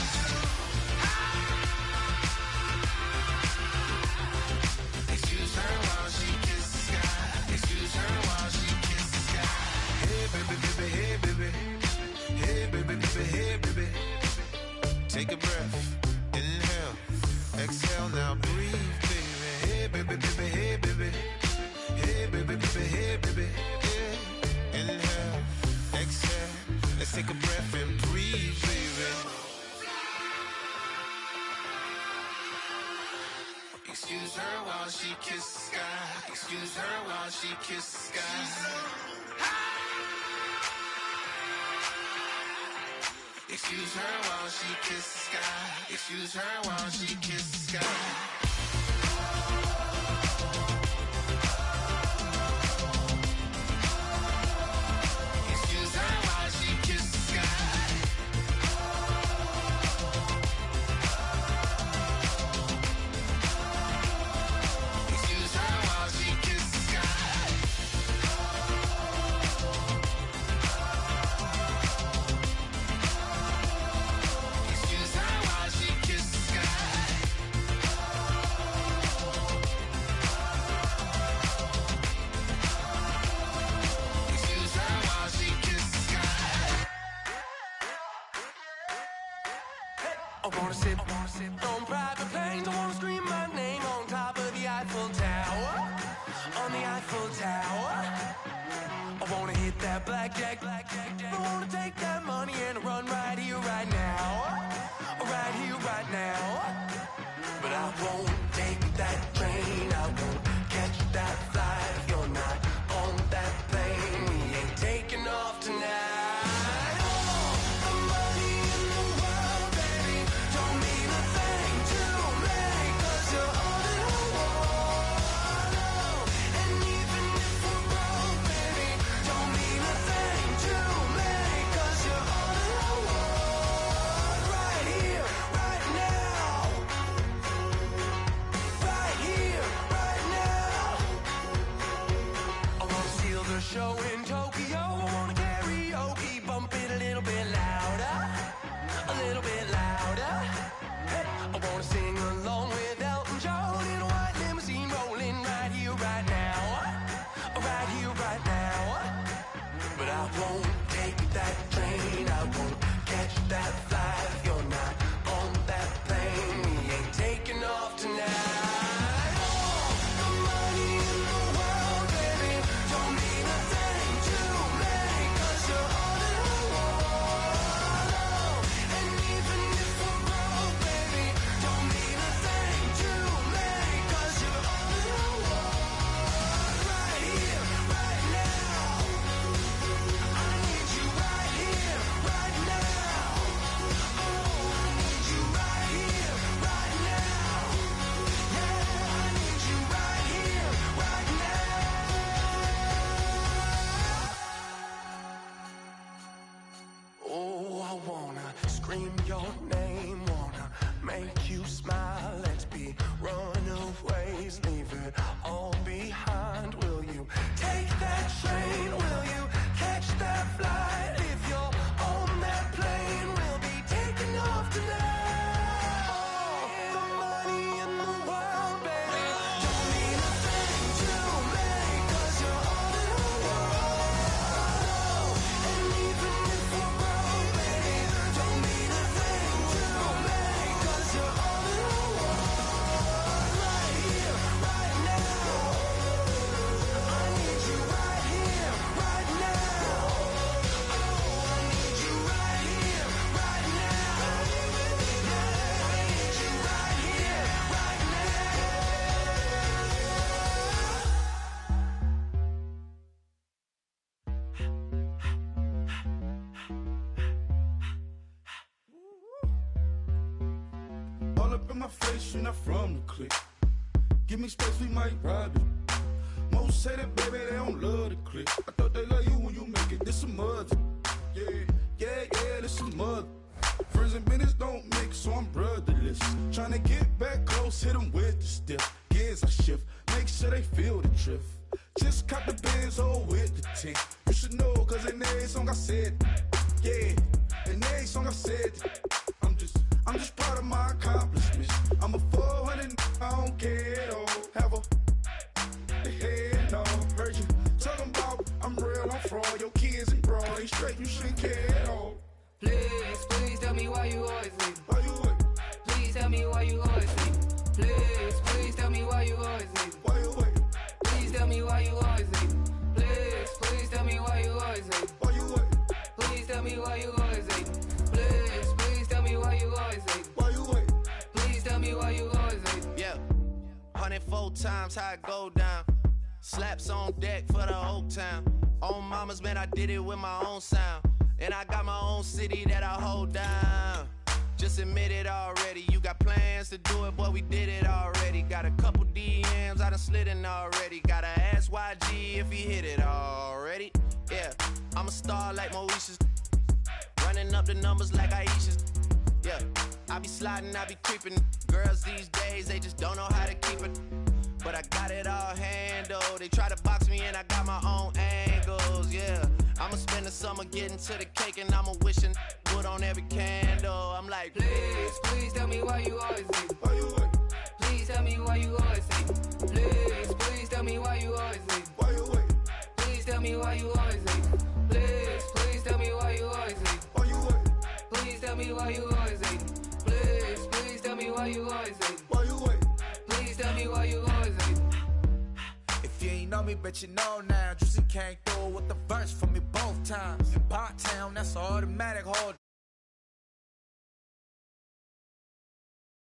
Excuse her while she kisses the sky. Excuse her while she kisses the sky. Hey baby, baby, hey baby. Hey baby, baby, hey baby. Take a breath, inhale, exhale, now breathe, baby. Hey baby, baby, hey baby. Hey baby, baby, hey baby. Yeah. Inhale, exhale, let's take a breath and breathe, baby. Excuse her while she kisses the sky. Excuse her while she kisses the sky. Excuse her while she kisses the sky. Excuse her while she kisses the sky. Excuse her while she kisses the sky. Excuse her while she kisses the sky. Excuse her while she kisses the sky. Excuse her while she kisses the sky. I wanna sit on private planes. I wanna scream my name on top of the Eiffel Tower. On the Eiffel Tower. I wanna hit that blackjack. I wanna take that money and run right here, right now. Right here, right now. But I won't take that train. I won't catch that flight. If you're not on that plane, we ain't taking off tonight. All the money in the world, baby, don't mean a thing to me. in my face, you're not from the clique. Give me space, we might rob it. Most say that, baby, they don't love the clique. I thought they love you when you make it. This some mother. Yeah, this some mother. Friends and business don't mix, so I'm brotherless. Tryna get back close, hit them with the stiff. Gears I shift, make sure they feel the drift. Just cop the Benz, with the tint. You should know, cause in every song I said, yeah, in every song I said, I'm just proud of my accomplishments. I'm a 400, I don't care at all. Have a head no heard you talking about I'm real, I'm fraud. Your kids and bro, they straight, you shouldn't care at all. Please tell me why you always leave. Why you wait? Please tell me why you always leave. Please tell me why you always leave. Why you wait? Please tell me why you always leave. Please tell me why you always leave. Why you wait? Please tell me why you always leave. Please tell me why you always leave. Why you wait? Please tell me why you always leave. Yeah, 104 times how it go down. Slaps on deck for the whole town. On mamas, man, I did it with my own sound. And I got my own city that I hold down. Just admit it already. You got plans to do it, boy, we did it already. Got a couple DMs, I done slid in already. Gotta ask YG if he hit it already. Yeah, I'm a star like Moesha's. Running up the numbers like Aisha's. Yeah, I be sliding, I be creeping. Girls these days, they just don't know how to keep it. But I got it all handled. They try to box me in, I got my own angles, yeah. I'ma spend the summer getting to the cake and I'ma wishing wood on every candle. I'm like, please tell me why you always leave. Why you wait? Please tell me why you always leave. Please tell me why you always leave. Why you wait? Please tell me why you always leave. Please tell me why you always leave. Why you wait? Please tell me why you always leave. Please tell me why you always leave. Why you wait? Please tell me why you always leave. If you ain't know me, bet you know now. Juicy came through with the verse for me both times. In Pot Town, that's an automatic hold.